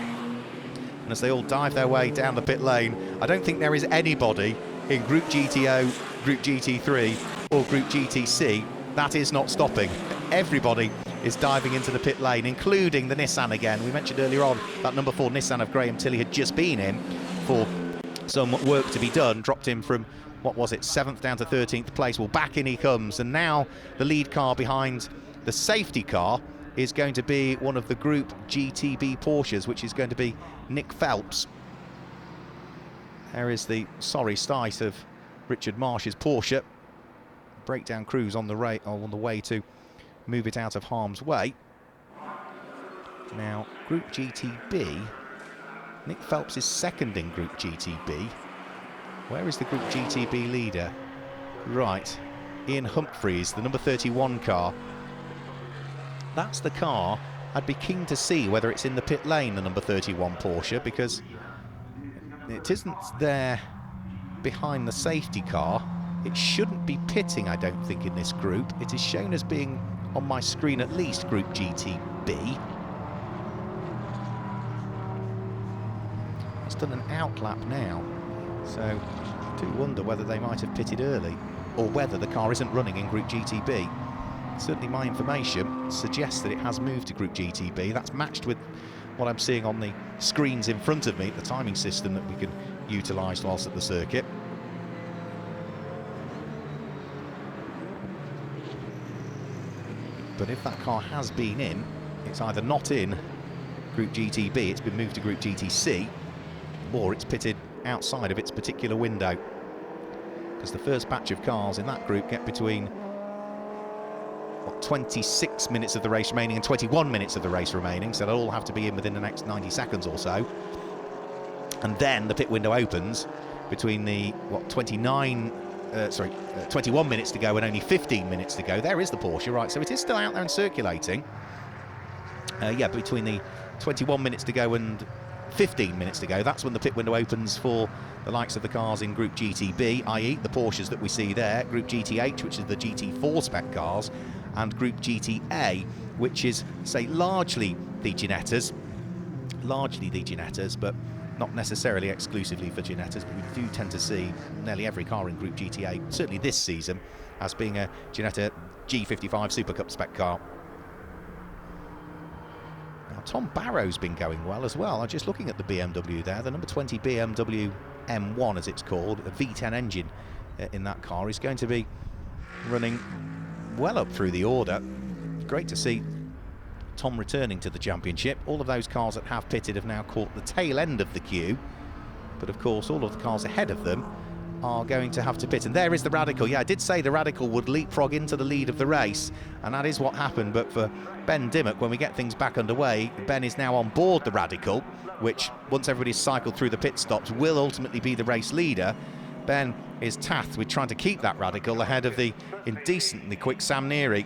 And as they all dive their way down the pit lane, I don't think there is anybody in Group GTO, Group GT3 or Group GTC that is not stopping. Everybody is diving into the pit lane, including the Nissan again. We mentioned earlier on that number 4 Nissan of Graham Tilley had just been in for some work to be done, dropped him from, what was it, 7th down to 13th place. Well, back in he comes, and now the lead car behind the safety car is going to be one of the Group GTB Porsches, which is going to be Nick Phelps. There is the sorry sight of Richard Marsh's Porsche. Breakdown crews on the way to move it out of harm's way. Now, Group GTB, Nick Phelps is second in Group GTB. Where is the Group GTB leader? Right, Ian Humphreys, the number 31 car. That's the car. I'd be keen to see whether it's in the pit lane, the number 31 Porsche, because it isn't there behind the safety car. It shouldn't be pitting, I don't think, in this group. It is shown as being, on my screen at least, Group GTB. It's done an outlap now, so I do wonder whether they might have pitted early, or whether the car isn't running in Group GTB. Certainly my information suggests that it has moved to Group GTB. That's matched with what I'm seeing on the screens in front of me, the timing system that we can utilise whilst at the circuit. But if that car has been in, it's either not in Group GTB, it's been moved to Group GTC, or it's pitted outside of its particular window. Because the first batch of cars in that group get between 26 minutes of the race remaining and 21 minutes of the race remaining, so they'll all have to be in within the next 90 seconds or so. And then the pit window opens between the 21 minutes to go and only 15 minutes to go. There is the Porsche, right, so it is still out there and circulating. Yeah, between the 21 minutes to go and 15 minutes to go, that's when the pit window opens for the likes of the cars in Group GTB, i.e. the Porsches that we see there, Group GTH, which is the GT4 spec cars, and Group GTA, which is, say, largely the Ginettas, but not necessarily exclusively for Ginettas, but we do tend to see nearly every car in Group GTA, certainly this season, as being a Ginetta G55 Super Cup spec car. Now, Tom Barrow's been going well as well. I'm just looking at the BMW there, the number 20 BMW M1 as it's called, a V10 engine in that car, is going to be running well up through the order. Great to see Tom returning to the championship. All of those cars that have pitted have now caught the tail end of the queue, but of course all of the cars ahead of them are going to have to pit. And there is the Radical. Yeah, I did say the Radical would leapfrog into the lead of the race, and that is what happened. But for Ben Dimmock, when we get things back underway, Ben is now on board the Radical, which, once everybody's cycled through the pit stops, will ultimately be the race leader. Ben is tasked with trying to keep that Radical ahead of the indecently quick Sam Neary.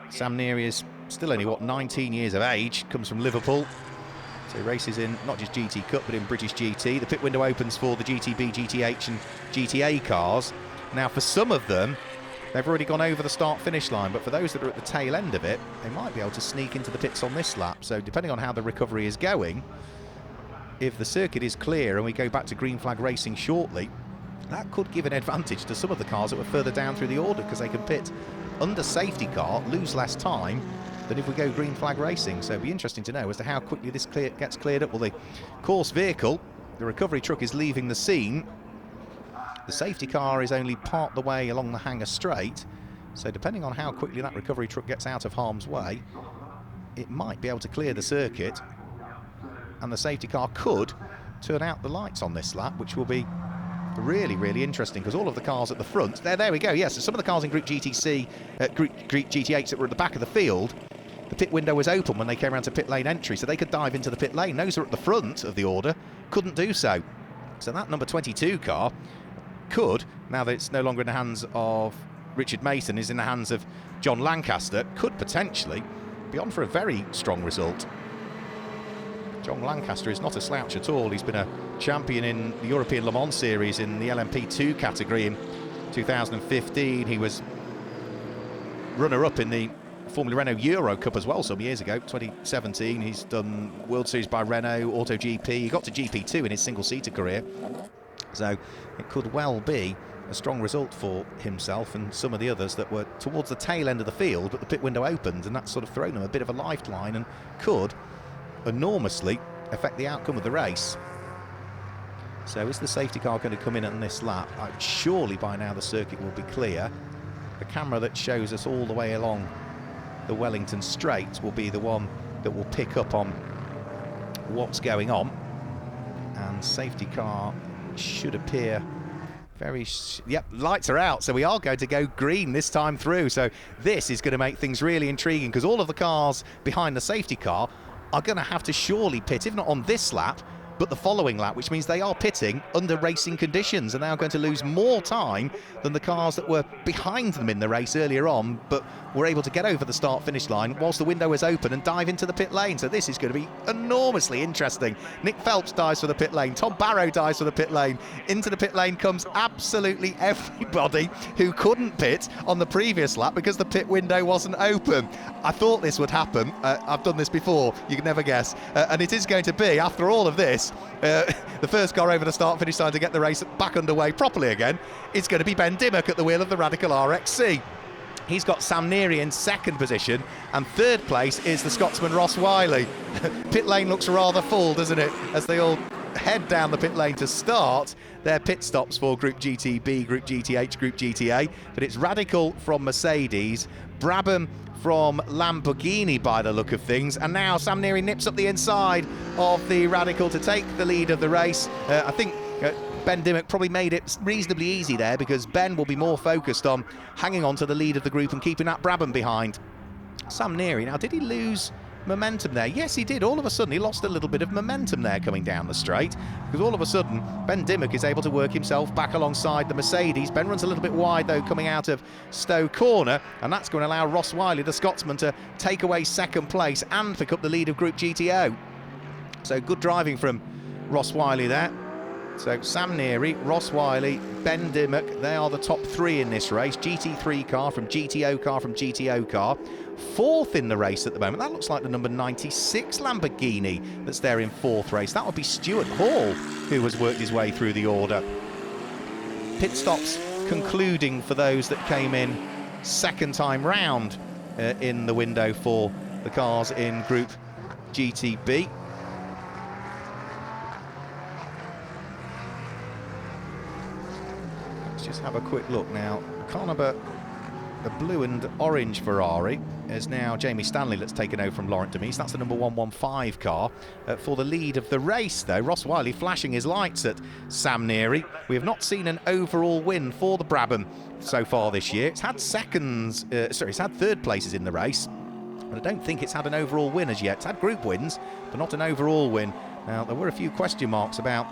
Sam Neary is still only, 19 years of age, comes from Liverpool. So he races in not just GT Cup, but in British GT. The pit window opens for the GTB, GTH and GTA cars. Now, for some of them, they've already gone over the start-finish line, but for those that are at the tail end of it, they might be able to sneak into the pits on this lap. So depending on how the recovery is going, if the circuit is clear and we go back to green flag racing shortly, that could give an advantage to some of the cars that were further down through the order, because they can pit under safety car, lose less time than if we go green flag racing. So it'd be interesting to know as to how quickly this gets cleared up. Well, the course vehicle, the recovery truck, is leaving the scene. The safety car is only part the way along the hangar straight, so depending on how quickly that recovery truck gets out of harm's way, it might be able to clear the circuit, and the safety car could turn out the lights on this lap, which will be really, really interesting, because all of the cars at the front, there we go, yes, so some of the cars in Group GTC, Group GT8 that were at the back of the field, the pit window was open when they came around to pit lane entry, so they could dive into the pit lane. Those who are at the front of the order couldn't do so. So that number 22 car could, now that it's no longer in the hands of Richard Mason, is in the hands of John Lancaster, could potentially be on for a very strong result. John Lancaster is not a slouch at all. He's been a champion in the European Le Mans Series in the LMP2 category in 2015. He was runner-up in the Formula Renault Euro Cup as well some years ago, 2017. He's done World Series by Renault, Auto GP. He got to GP2 in his single-seater career. So it could well be a strong result for himself and some of the others that were towards the tail end of the field, but the pit window opened, and that's sort of thrown them a bit of a lifeline and could enormously affect the outcome of the race. So is the safety car going to come in on this lap? Surely by now the circuit will be clear. The camera that shows us all the way along the Wellington Straight will be the one that will pick up on what's going on, and safety car should appear very... Yep, lights are out, so we are going to go green this time through. So this is going to make things really intriguing, because all of the cars behind the safety car are going to have to surely pit, if not on this lap, but the following lap, which means they are pitting under racing conditions and now going to lose more time than the cars that were behind them in the race earlier on, but were able to get over the start-finish line whilst the window was open and dive into the pit lane. So this is going to be enormously interesting. Nick Phelps dives for the pit lane. Tom Barrow dives for the pit lane. Into the pit lane comes absolutely everybody who couldn't pit on the previous lap because the pit window wasn't open. I thought this would happen. I've done this before. You can never guess. And it is going to be, after all of this, the first car over the start-finish line to get the race back underway properly again is going to be Ben Dimmock at the wheel of the Radical RXC. He's got Sam Neary in second position, and third place is the Scotsman Ross Wiley. Pit lane looks rather full, doesn't it, as they all head down the pit lane to start their pit stops for Group GTB, Group GTH, Group GTA. But it's Radical from Mercedes, Brabham from Lamborghini by the look of things, and now Sam Neary nips up the inside of the Radical to take the lead of the race. I think Ben Dimmock probably made it reasonably easy there, because Ben will be more focused on hanging on to the lead of the group and keeping that Brabham behind. Sam Neary, now did he lose momentum there? Yes, he did. All of a sudden he lost a little bit of momentum there coming down the straight, because all of a sudden Ben Dimmock is able to work himself back alongside the Mercedes. Ben runs a little bit wide though coming out of Stowe Corner, and that's going to allow Ross Wiley, the Scotsman, to take away second place and pick up the lead of Group GTO. So good driving from Ross Wiley there. So Sam Neary, Ross Wiley, Ben Dimmock, they are the top three in this race. GT3 car from GTO car from GTO car. Fourth in the race at the moment. That looks like the number 96 Lamborghini that's there in fourth race. That would be Stuart Hall, who has worked his way through the order. Pit stops concluding for those that came in second time round in the window for the cars in Group GTB. Just have a quick look now. Carnaby, the blue and orange Ferrari, is now Jamie Stanley that's taken over from Laurent Demise. That's the number 115 car. For the lead of the race, though, Ross Wiley flashing his lights at Sam Neary. We have not seen an overall win for the Brabham so far this year. It's had it's had third places in the race, but I don't think it's had an overall win as yet. It's had group wins, but not an overall win. Now, there were a few question marks about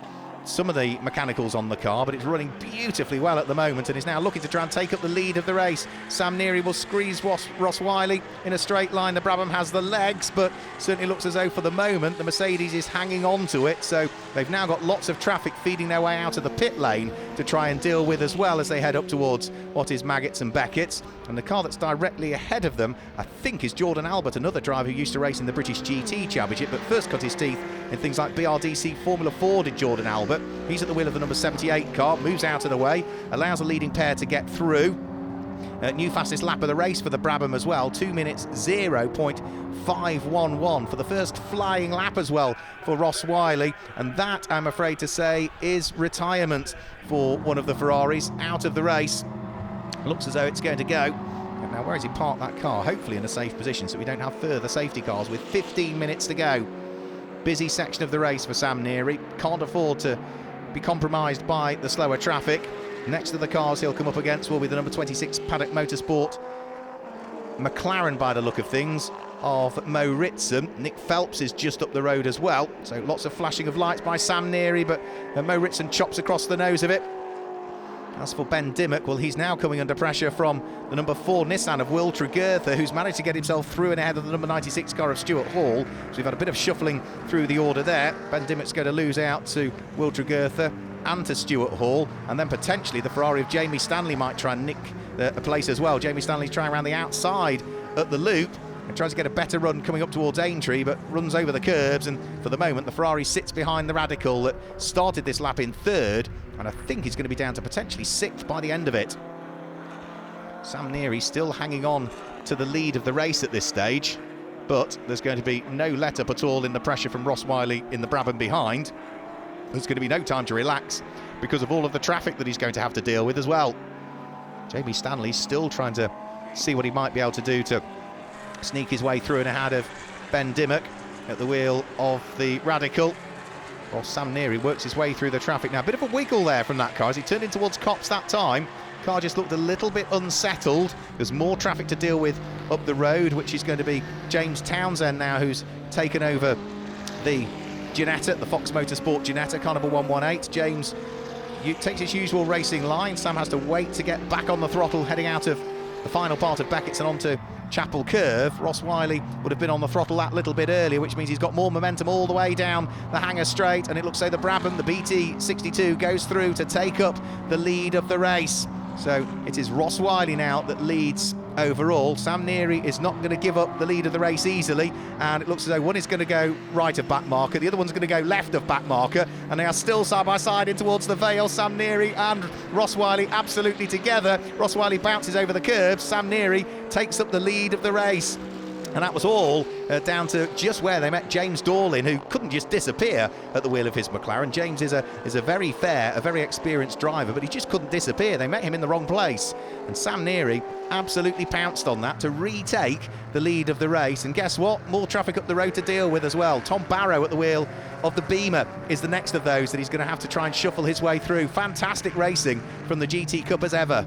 some of the mechanicals on the car, but it's running beautifully well at the moment and is now looking to try and take up the lead of the race. Sam Neary will squeeze Ross Wiley in a straight line. The Brabham has the legs, but certainly looks as though for the moment the Mercedes is hanging on to it, so they've now got lots of traffic feeding their way out of the pit lane to try and deal with as well as they head up towards what is Maggots and Beckett's. And the car that's directly ahead of them, I think, is Jordan Albert, another driver who used to race in the British GT Championship but first cut his teeth in things like BRDC Formula 4 did Jordan Albert. He's at the wheel of the number 78 car, moves out of the way, allows a leading pair to get through. New fastest lap of the race for the Brabham as well, 2 minutes 0.511 for the first flying lap as well for Ross Wiley, and that, I'm afraid to say, is retirement for one of the Ferraris out of the race. Looks as though it's going to go. And now where has he parked that car? Hopefully in a safe position so we don't have further safety cars with 15 minutes to go. Busy section of the race for Sam Neary. Can't afford to be compromised by the slower traffic. Next to the cars he'll come up against will be the number 26 Paddock Motorsport McLaren, by the look of things, of Mo Ritson. Nick Phelps is just up the road as well, so lots of flashing of lights by Sam Neary, but Mo Ritson chops across the nose of it. As for Ben Dimmock, well, he's now coming under pressure from the number 4 Nissan of Will Tregurtha, who's managed to get himself through and ahead of the number 96 car of Stuart Hall. So we've had a bit of shuffling through the order there. Ben Dimmock's going to lose out to Will Tregurtha and to Stuart Hall, and then potentially the Ferrari of Jamie Stanley might try and nick a place as well. Jamie Stanley's trying around the outside at the loop and tries to get a better run coming up towards Aintree, but runs over the curbs, and for the moment the Ferrari sits behind the Radical that started this lap in third, and I think he's going to be down to potentially sixth by the end of it. Sam Neary still hanging on to the lead of the race at this stage, but there's going to be no let-up at all in the pressure from Ross Wiley in the Brabham behind. There's going to be no time to relax because of all of the traffic that he's going to have to deal with as well. Jamie Stanley's still trying to see what he might be able to do to sneak his way through and ahead of Ben Dimmock at the wheel of the Radical. Well, Sam Neary works his way through the traffic now. A bit of a wiggle there from that car as he turned in towards Copse that time. Car just looked a little bit unsettled. There's more traffic to deal with up the road, which is going to be James Townsend now, who's taken over the Ginetta, the Fox Motorsport Ginetta, car number 118. James takes his usual racing line. Sam has to wait to get back on the throttle heading out of the final part of Beckett's and onto Chapel Curve. Ross Wiley would have been on the throttle that little bit earlier, which means he's got more momentum all the way down the Hanger Straight, and it looks like the Brabham, the BT62, goes through to take up the lead of the race. So it is Ross Wiley now that leads overall. Sam Neary is not going to give up the lead of the race easily, and it looks as though one is going to go right of back marker, the other one's going to go left of back marker, and they are still side by side in towards the Vale. Sam Neary and Ross Wiley absolutely together. Ross Wiley bounces over the curbs. Sam Neary takes up the lead of the race. And that was all down to just where they met James Dorlin, who couldn't just disappear at the wheel of his McLaren. James is a very fair, a very experienced driver, but he just couldn't disappear. They met him in the wrong place. And Sam Neary absolutely pounced on that to retake the lead of the race. And guess what? More traffic up the road to deal with as well. Tom Barrow at the wheel of the Beamer is the next of those that he's going to have to try and shuffle his way through. Fantastic racing from the GT Cup as ever.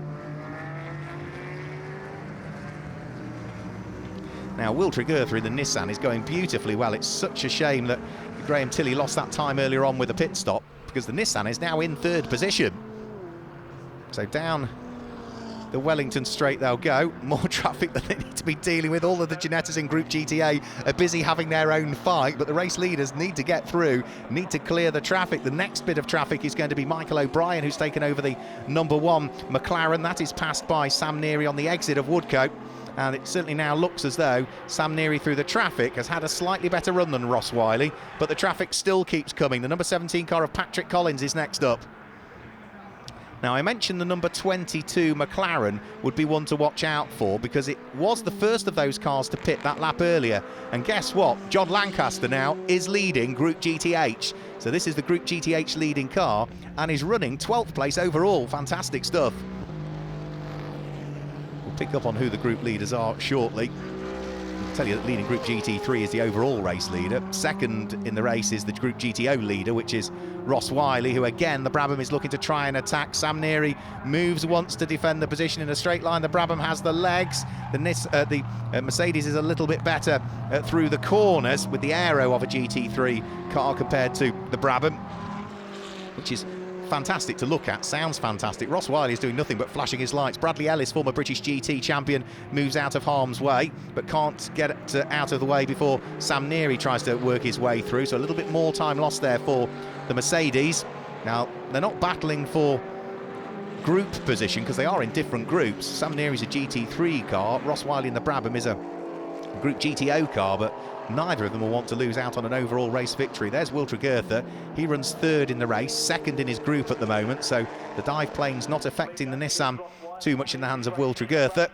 Now, Will Tregurtha in the Nissan is going beautifully well. It's such a shame that Graham Tilley lost that time earlier on with a pit stop, because the Nissan is now in third position. So down the Wellington Straight they'll go. More traffic than they need to be dealing with. All of the Ginettas in Group GTA are busy having their own fight, but the race leaders need to get through, need to clear the traffic. The next bit of traffic is going to be Michael O'Brien, who's taken over the number 1 McLaren. That is passed by Sam Neary on the exit of Woodcote. And it certainly now looks as though Sam Neary through the traffic has had a slightly better run than Ross Wiley, but the traffic still keeps coming. The number 17 car of Patrick Collins is next up. Now, I mentioned the number 22 McLaren would be one to watch out for, because it was the first of those cars to pit that lap earlier. And guess what? John Lancaster now is leading Group GTH. So this is the Group GTH leading car and is running 12th place overall. Fantastic stuff. Pick up on who the group leaders are shortly. I'll tell you that leading Group GT3 is the overall race leader. Second in the race is the Group GTO leader, which is Ross Wiley, who again the Brabham is looking to try and attack. Sam Neary moves once to defend the position in a straight line. The Brabham has the legs. The Mercedes is a little bit better through the corners with the aero of a GT3 car compared to the Brabham. which is fantastic to look at, sounds fantastic. Ross Wiley is doing nothing but flashing his lights. Bradley Ellis, former British GT champion, moves out of harm's way, but can't get out of the way before Sam Neary tries to work his way through. So a little bit more time lost there for the Mercedes. Now, they're not battling for group position because they are in different groups. Sam Neary's a GT3 car, Ross Wiley in the Brabham is a Group GTO car, but neither of them will want to lose out on an overall race victory. There's Will Tregurtha. He runs third in the race, second in his group at the moment, so the dive plane's not affecting the Nissan too much in the hands of Will Tregurtha.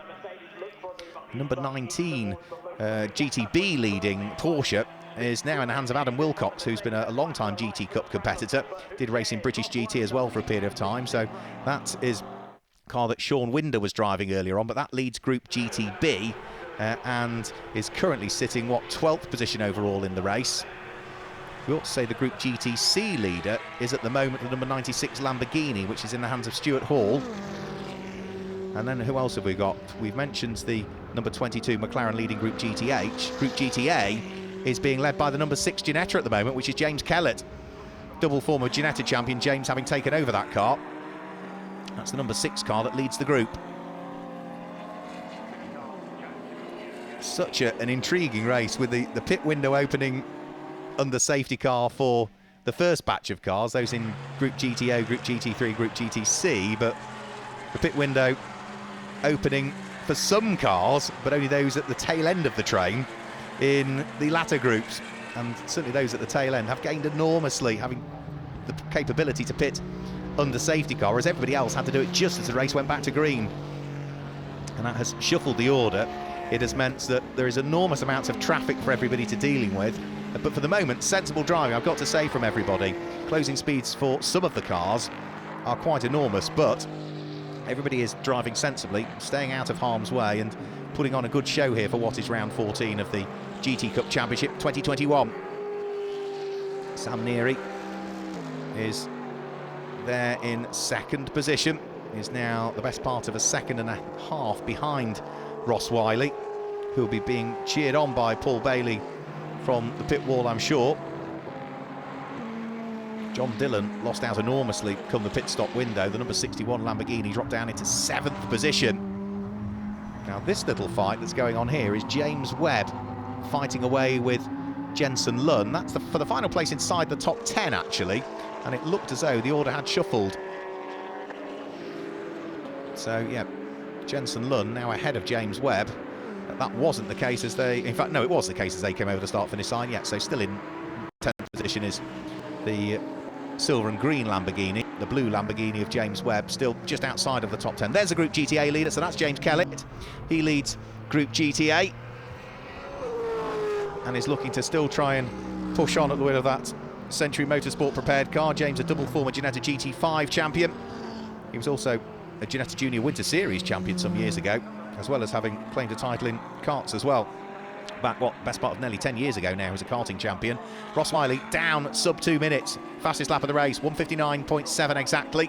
Number 19, GTB leading Porsche, is now in the hands of Adam Wilcox, who's been a long-time GT Cup competitor. Did race in British GT as well for a period of time, so that is a car that Sean Winder was driving earlier on, but that leads Group GTB. And is currently sitting, 12th position overall in the race. We ought to say the Group GTC leader is at the moment the number 96 Lamborghini, which is in the hands of Stuart Hall. And then who else have we got? We've mentioned the number 22 McLaren leading Group GTH. Group GTA is being led by the number 6 Ginetta at the moment, which is James Kellett. Double former Ginetta champion, James having taken over that car. That's the number 6 car that leads the group. Such an intriguing race with the pit window opening under safety car for the first batch of cars, those in Group GTO, Group GT3, Group GTC, but the pit window opening for some cars, but only those at the tail end of the train in the latter groups. And certainly those at the tail end have gained enormously, having the capability to pit under safety car, as everybody else had to do it just as the race went back to green. And that has shuffled the order. It has meant that there is enormous amounts of traffic for everybody to dealing with. But for the moment, sensible driving, I've got to say, from everybody. Closing speeds for some of the cars are quite enormous, but everybody is driving sensibly, staying out of harm's way and putting on a good show here for what is round 14 of the GT Cup Championship 2021. Sam Neary is there in second position. Is now the best part of a second and a half behind Ross Wiley, who will be being cheered on by Paul Bailey from the pit wall, I'm sure. John Dillon lost out enormously come the pit stop window. The number 61 Lamborghini dropped down into 7th position. Now this little fight that's going on here is James Webb fighting away with Jensen Lunn. That's for the final place inside the top 10 actually, and it looked as though the order had shuffled. So yeah, Jensen Lunn now ahead of James Webb. That wasn't the case as they, in fact no, it was the case as they came over the start-finish line. Yeah, so still in 10th position is the silver and green Lamborghini, the blue Lamborghini of James Webb, still just outside of the top 10. There's the Group GTA leader, so that's James Kellett. He leads Group GTA and is looking to still try and push on at the wheel of that Century Motorsport prepared car. James, a double former Ginetta GT5 champion. He was also a Ginetta Junior Winter Series champion some years ago, as well as having claimed a title in karts as well. Back, best part of nearly 10 years ago now, as a karting champion. Ross Wiley down sub 2 minutes. Fastest lap of the race, 1:59.7 exactly.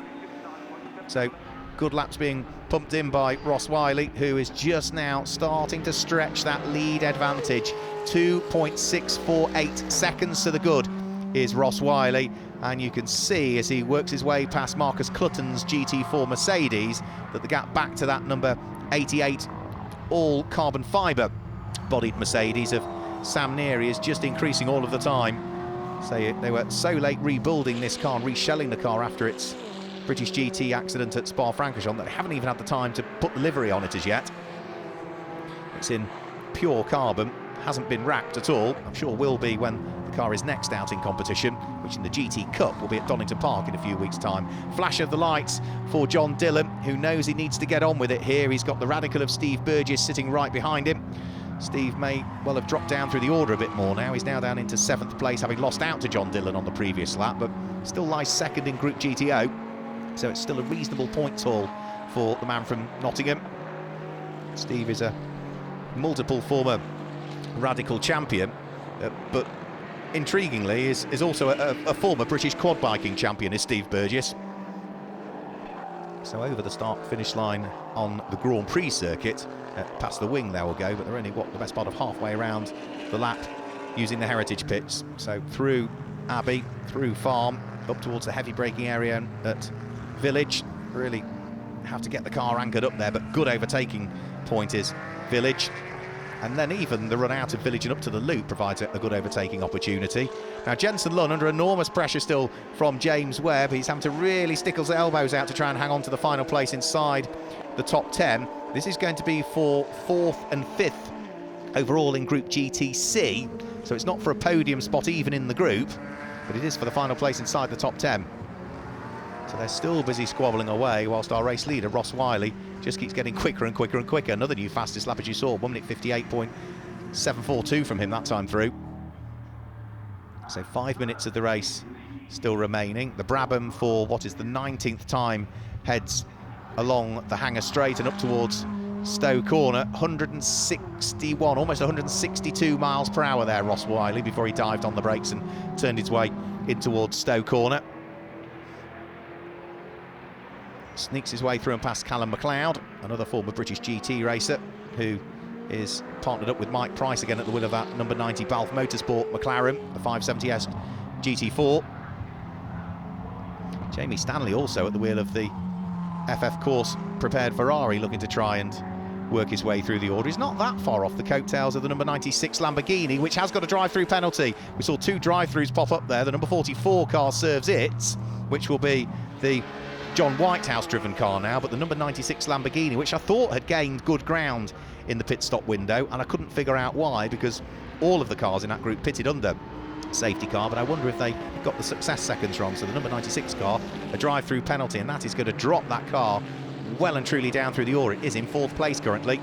So good laps being pumped in by Ross Wiley, who is just now starting to stretch that lead advantage. 2.648 seconds to the good is Ross Wiley. And you can see as he works his way past Marcus Clutton's GT4 Mercedes that the gap back to that number 88 all carbon fibre bodied Mercedes of Sam Neary is just increasing all of the time. So they were so late rebuilding this car and reshelling the car after its British GT accident at Spa-Francorchamps that they haven't even had the time to put the livery on it as yet. It's in pure carbon, hasn't been wrapped at all. I'm sure will be when the car is next out in competition, which in the GT Cup will be at Donington Park in a few weeks' time. Flash of the lights for John Dillon, who knows he needs to get on with it here. He's got the Radical of Steve Burgess sitting right behind him. Steve may well have dropped down through the order a bit more now. He's now down into 7th place, having lost out to John Dillon on the previous lap, but still lies second in Group GTO. So it's still a reasonable points haul for the man from Nottingham. Steve is a multiple former Radical champion, but intriguingly is also a former British quad biking champion, is Steve Burgess. So over the start-finish line on the Grand Prix circuit, past the wing they will go, but they're only, the best part of halfway around the lap using the heritage pits. So through Abbey, through Farm, up towards the heavy braking area at Village. Really have to get the car anchored up there, but good overtaking point is Village. And then even the run out of Village and up to the loop provides a good overtaking opportunity. Now Jensen Lunn under enormous pressure still from James Webb. He's having to really stick his elbows out to try and hang on to the final place inside the top 10. This is going to be for 4th and 5th overall in Group GTC. So it's not for a podium spot even in the group, but it is for the final place inside the top 10. So they're still busy squabbling away, whilst our race leader, Ross Wiley, just keeps getting quicker and quicker and quicker. Another new fastest lap, as you saw, 1 minute 58.742 from him that time through. So 5 minutes of the race still remaining. The Brabham, for what is the 19th time, heads along the Hanger Straight and up towards Stowe Corner. 161, almost 162 miles per hour there, Ross Wiley, before he dived on the brakes and turned his way in towards Stowe Corner. Sneaks his way through and past Callum McLeod, another former British GT racer who is partnered up with Mike Price again at the wheel of that number 90 Balf Motorsport McLaren, the 570S GT4. Jamie Stanley also at the wheel of the FF Course prepared Ferrari, looking to try and work his way through the order. He's not that far off the coattails of the number 96 Lamborghini, which has got a drive-through penalty. We saw 2 drive-throughs pop up there. The number 44 car serves it, which will be the John Whitehouse-driven car now, but the number 96 Lamborghini, which I thought had gained good ground in the pit stop window, and I couldn't figure out why, because all of the cars in that group pitted under safety car, but I wonder if they got the success seconds wrong. So the number 96 car, a drive-through penalty, and that is going to drop that car well and truly down through the order. It is in 4th place currently.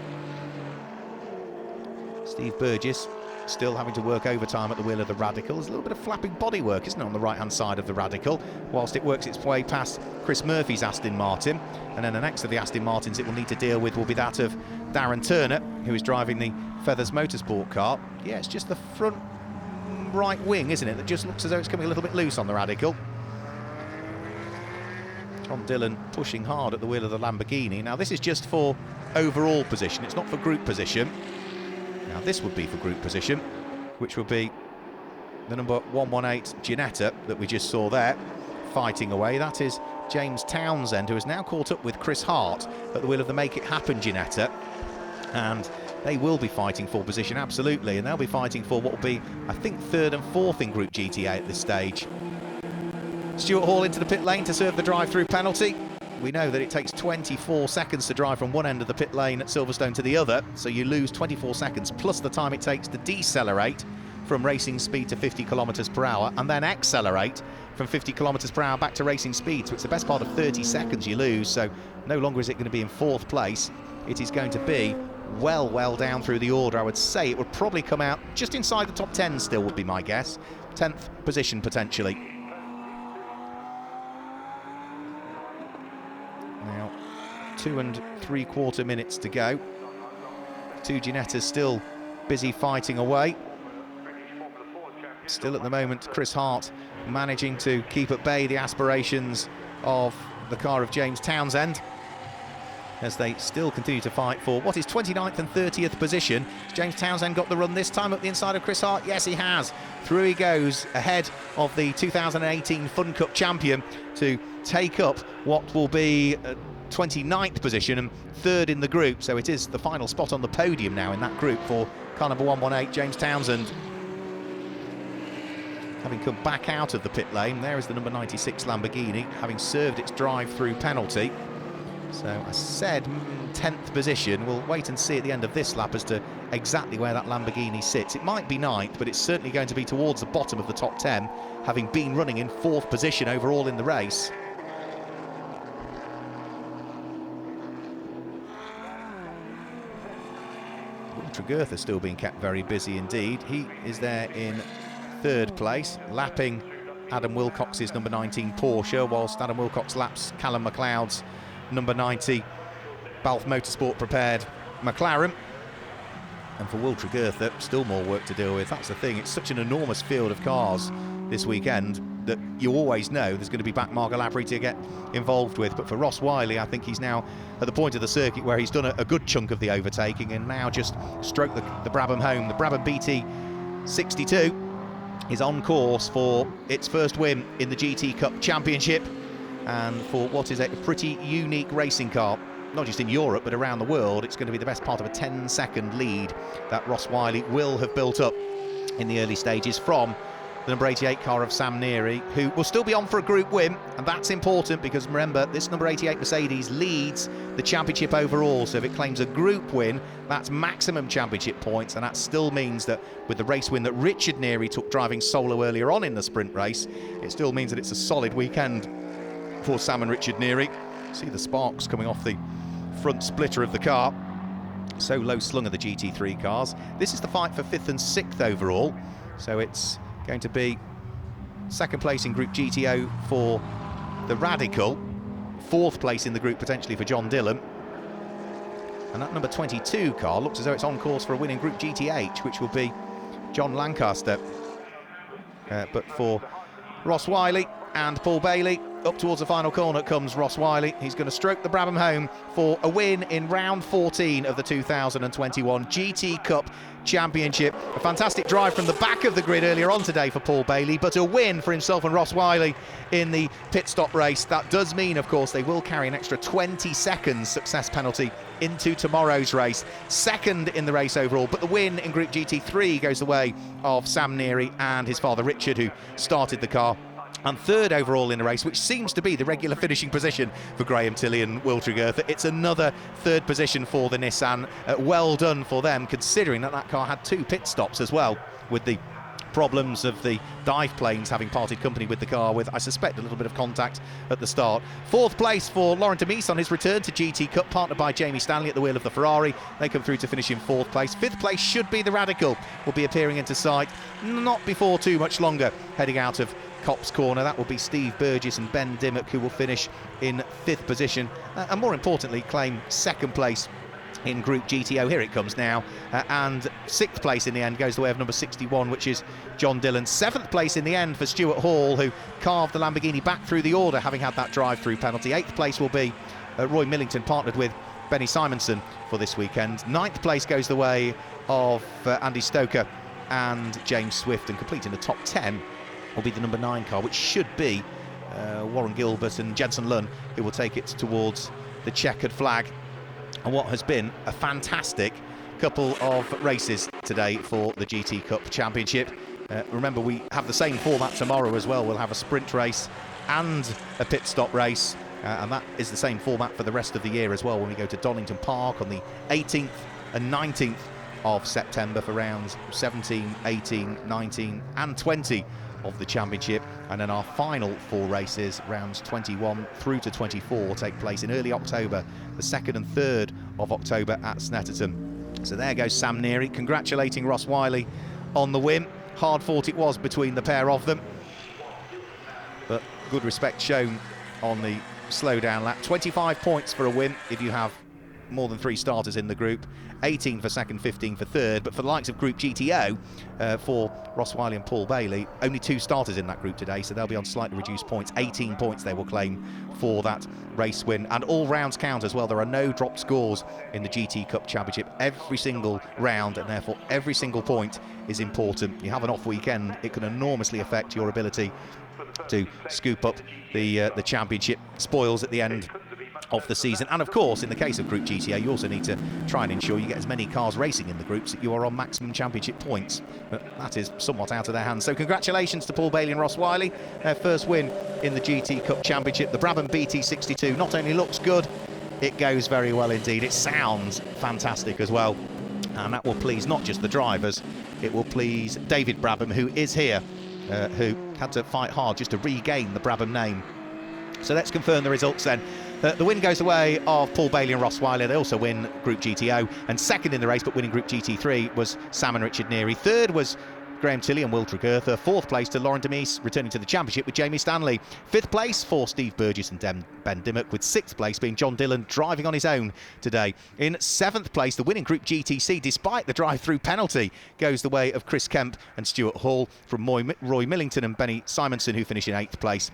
Steve Burgess still having to work overtime at the wheel of the Radical. There's a little bit of flapping bodywork, isn't it, on the right-hand side of the Radical, whilst it works its way past Chris Murphy's Aston Martin. And then the next of the Aston Martins it will need to deal with will be that of Darren Turner, who is driving the Feathers Motorsport car. Yeah, it's just the front right wing, isn't it, that just looks as though it's coming a little bit loose on the Radical. Tom Dillon pushing hard at the wheel of the Lamborghini. Now this is just for overall position, it's not for group position. Now this would be for group position, which would be the number 118 Ginetta that we just saw there, fighting away. That is James Townsend, who has now caught up with Chris Hart at the wheel of the Make It Happen Ginetta. And they will be fighting for position, absolutely, and they'll be fighting for what will be, I think, 3rd and 4th in Group GTA at this stage. Stuart Hall into the pit lane to serve the drive-through penalty. We know that it takes 24 seconds to drive from one end of the pit lane at Silverstone to the other, so you lose 24 seconds plus the time it takes to decelerate from racing speed to 50 kilometres per hour and then accelerate from 50 kilometres per hour back to racing speed. So it's the best part of 30 seconds you lose, so no longer is it going to be in 4th place. It is going to be well down through the order. I would say it would probably come out just inside the top 10 still, would be my guess. 10th position potentially. Now 2 3/4 minutes to go. 2 Ginettas still busy fighting away. Still at the moment Chris Hart managing to keep at bay the aspirations of the car of James Townsend, as they still continue to fight for what is 29th and 30th position. Has James Townsend got the run this time up the inside of Chris Hart? Yes, he has. Through he goes, ahead of the 2018 Fun Cup champion, to take up what will be 29th position and 3rd in the group. So it is the final spot on the podium now in that group for car number 118, James Townsend. Having come back out of the pit lane, there is the number 96 Lamborghini, having served its drive-through penalty. So I said 10th position. We'll wait and see at the end of this lap as to exactly where that Lamborghini sits. It might be 9th, but it's certainly going to be towards the bottom of the top 10, having been running in 4th position overall in the race. Tregertha still being kept very busy indeed. He is there in 3rd place, lapping Adam Wilcox's number 19 Porsche, whilst Adam Wilcox laps Callum McLeod's number 90 Balf Motorsport prepared McLaren. And for Will Tregertha, still more work to deal with. That's the thing, it's such an enormous field of cars this weekend that you always know there's going to be back Margot Labrie to get involved with. But for Ross Wiley, I think he's now at the point of the circuit where he's done a good chunk of the overtaking and now just stroke the Brabham home. The Brabham BT 62 is on course for its first win in the GT Cup Championship, and for what is a pretty unique racing car, not just in Europe but around the world. It's going to be the best part of a 10-second lead that Ross Wiley will have built up in the early stages from the number 88 car of Sam Neary, who will still be on for a group win, and that's important because remember, this number 88 Mercedes leads the championship overall, so if it claims a group win, that's maximum championship points, and that still means that with the race win that Richard Neary took driving solo earlier on in the sprint race, it still means that it's a solid weekend for Sam and Richard Neary. See the sparks coming off the front splitter of the car. So low slung are the GT3 cars. This is the fight for 5th and 6th overall, so it's going to be second place in Group GTO for the Radical, 4th place in the group potentially for John Dillon, and that number 22 car looks as though it's on course for a win in Group GTH, which will be John Lancaster. But for Ross Wiley and Paul Bailey, up towards the final corner comes Ross Wiley. He's going to stroke the Brabham home for a win in round 14 of the 2021 GT Cup Championship. A fantastic drive from the back of the grid earlier on today for Paul Bailey, but a win for himself and Ross Wiley in the pit stop race. That does mean, of course, they will carry an extra 20 seconds success penalty into tomorrow's race. Second in the race overall, but the win in Group GT3 goes the way of Sam Neary and his father Richard, who started the car, and third overall in the race, which seems to be the regular finishing position for Graham Tilley and Will Tregertha. It's another third position for the Nissan. Well done for them, considering that car had 2 pit stops as well, with the problems of the dive planes having parted company with the car, with, I suspect, a little bit of contact at the start. 4th place for Laurent Demise on his return to GT Cup, partnered by Jamie Stanley at the wheel of the Ferrari. They come through to finish in 4th place. 5th place should be the Radical, will be appearing into sight not before too much longer, heading out of Copse Corner. That will be Steve Burgess and Ben Dimmock, who will finish in 5th position, and more importantly claim 2nd place in Group GTO. Here it comes now, and 6th place in the end goes the way of number 61, which is John Dillon. 7th place in the end for Stuart Hall, who carved the Lamborghini back through the order, having had that drive-through penalty. 8th place will be Roy Millington, partnered with Benny Simonson for this weekend. 9th place goes the way of Andy Stoker and James Swift, and completing the top 10 will be the number 9 car, which should be Warren Gilbert and Jensen Lunn, who will take it towards the checkered flag. And what has been a fantastic couple of races today for the GT Cup Championship. Remember, we have the same format tomorrow as well. We'll have a sprint race and a pit stop race, and that is the same format for the rest of the year as well, when we go to Donington Park on the 18th and 19th of September for rounds 17, 18, 19 and 20 of the championship, and then our final 4 races, rounds 21 through to 24, will take place in early October, the 2nd and 3rd of October at Snetterton. So there goes Sam Neary, congratulating Ross Wiley on the win. Hard fought it was between the pair of them, but good respect shown on the slowdown lap. 25 points for a win if you have more than 3 starters in the group, 18 for 2nd, 15 for 3rd, but for the likes of Group GTO, for Ross Wiley and Paul Bailey, only 2 starters in that group today, so they'll be on slightly reduced points. 18 points they will claim for that race win, and all rounds count as well. There are no dropped scores in the GT Cup Championship. Every single round, and therefore every single point, is important. You have an off weekend, it can enormously affect your ability to scoop up the championship spoils at the end of the season. And of course, in the case of Group GTA, you also need to try and ensure you get as many cars racing in the groups that you are on maximum championship points, but that is somewhat out of their hands. So congratulations to Paul Bailey and Ross Wiley, their first win in the GT Cup Championship. The Brabham BT62 not only looks good, it goes very well indeed. It sounds fantastic as well, and that will please not just the drivers, it will please David Brabham, who is here, who had to fight hard just to regain the Brabham name. So let's confirm the results then. The win goes the way of Paul Bailey and Ross Wiley. They also win Group GTO, and 2nd in the race but winning Group GT3 was Sam and Richard Neary. 3rd was Graham Tilley and Will Tregertha. 4th place to Laurent Demise, returning to the championship with Jamie Stanley. 5th place for Steve Burgess and Ben Dimmock, with 6th place being John Dillon, driving on his own today. In 7th place, the winning Group GTC, despite the drive-through penalty, goes the way of Chris Kemp and Stuart Hall, from Roy Millington and Benny Simonson, who finish in 8th place.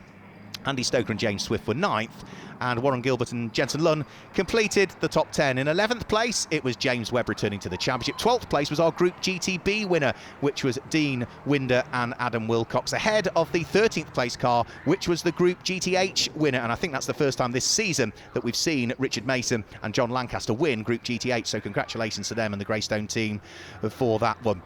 Andy Stoker and James Swift were 9th, and Warren Gilbert and Jensen Lunn completed the top 10. In 11th place, it was James Webb returning to the championship. 12th place was our Group GTB winner, which was Dean Winder and Adam Wilcox, ahead of the 13th place car, which was the Group GTH winner. And I think that's the first time this season that we've seen Richard Mason and John Lancaster win Group GTH, so congratulations to them and the Greystone team for that one.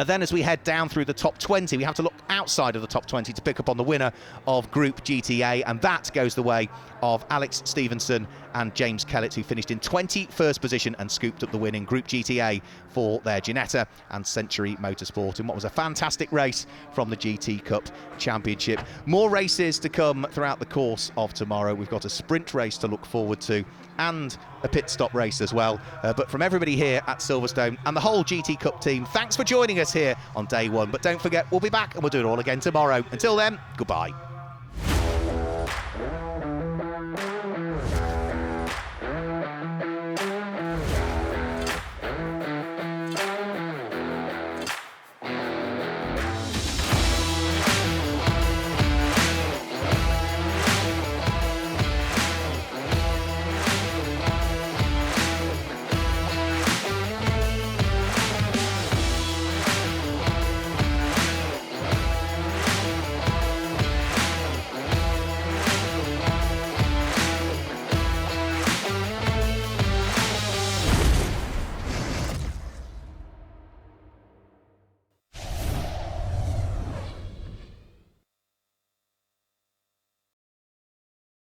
Then as we head down through the top 20, we have to look outside of the top 20 to pick up on the winner of Group GTA, and that goes the way of Alex Stevenson and James Kellett, who finished in 21st position and scooped up the win in Group GTA for their Ginetta and Century Motorsport in what was a fantastic race from the GT Cup Championship. More races to come throughout the course of tomorrow. We've got a sprint race to look forward to and a pit stop race as well. But from everybody here at Silverstone and the whole GT Cup team, thanks for joining us here on day one. But don't forget, we'll be back and we'll do it all again tomorrow. Until then, goodbye.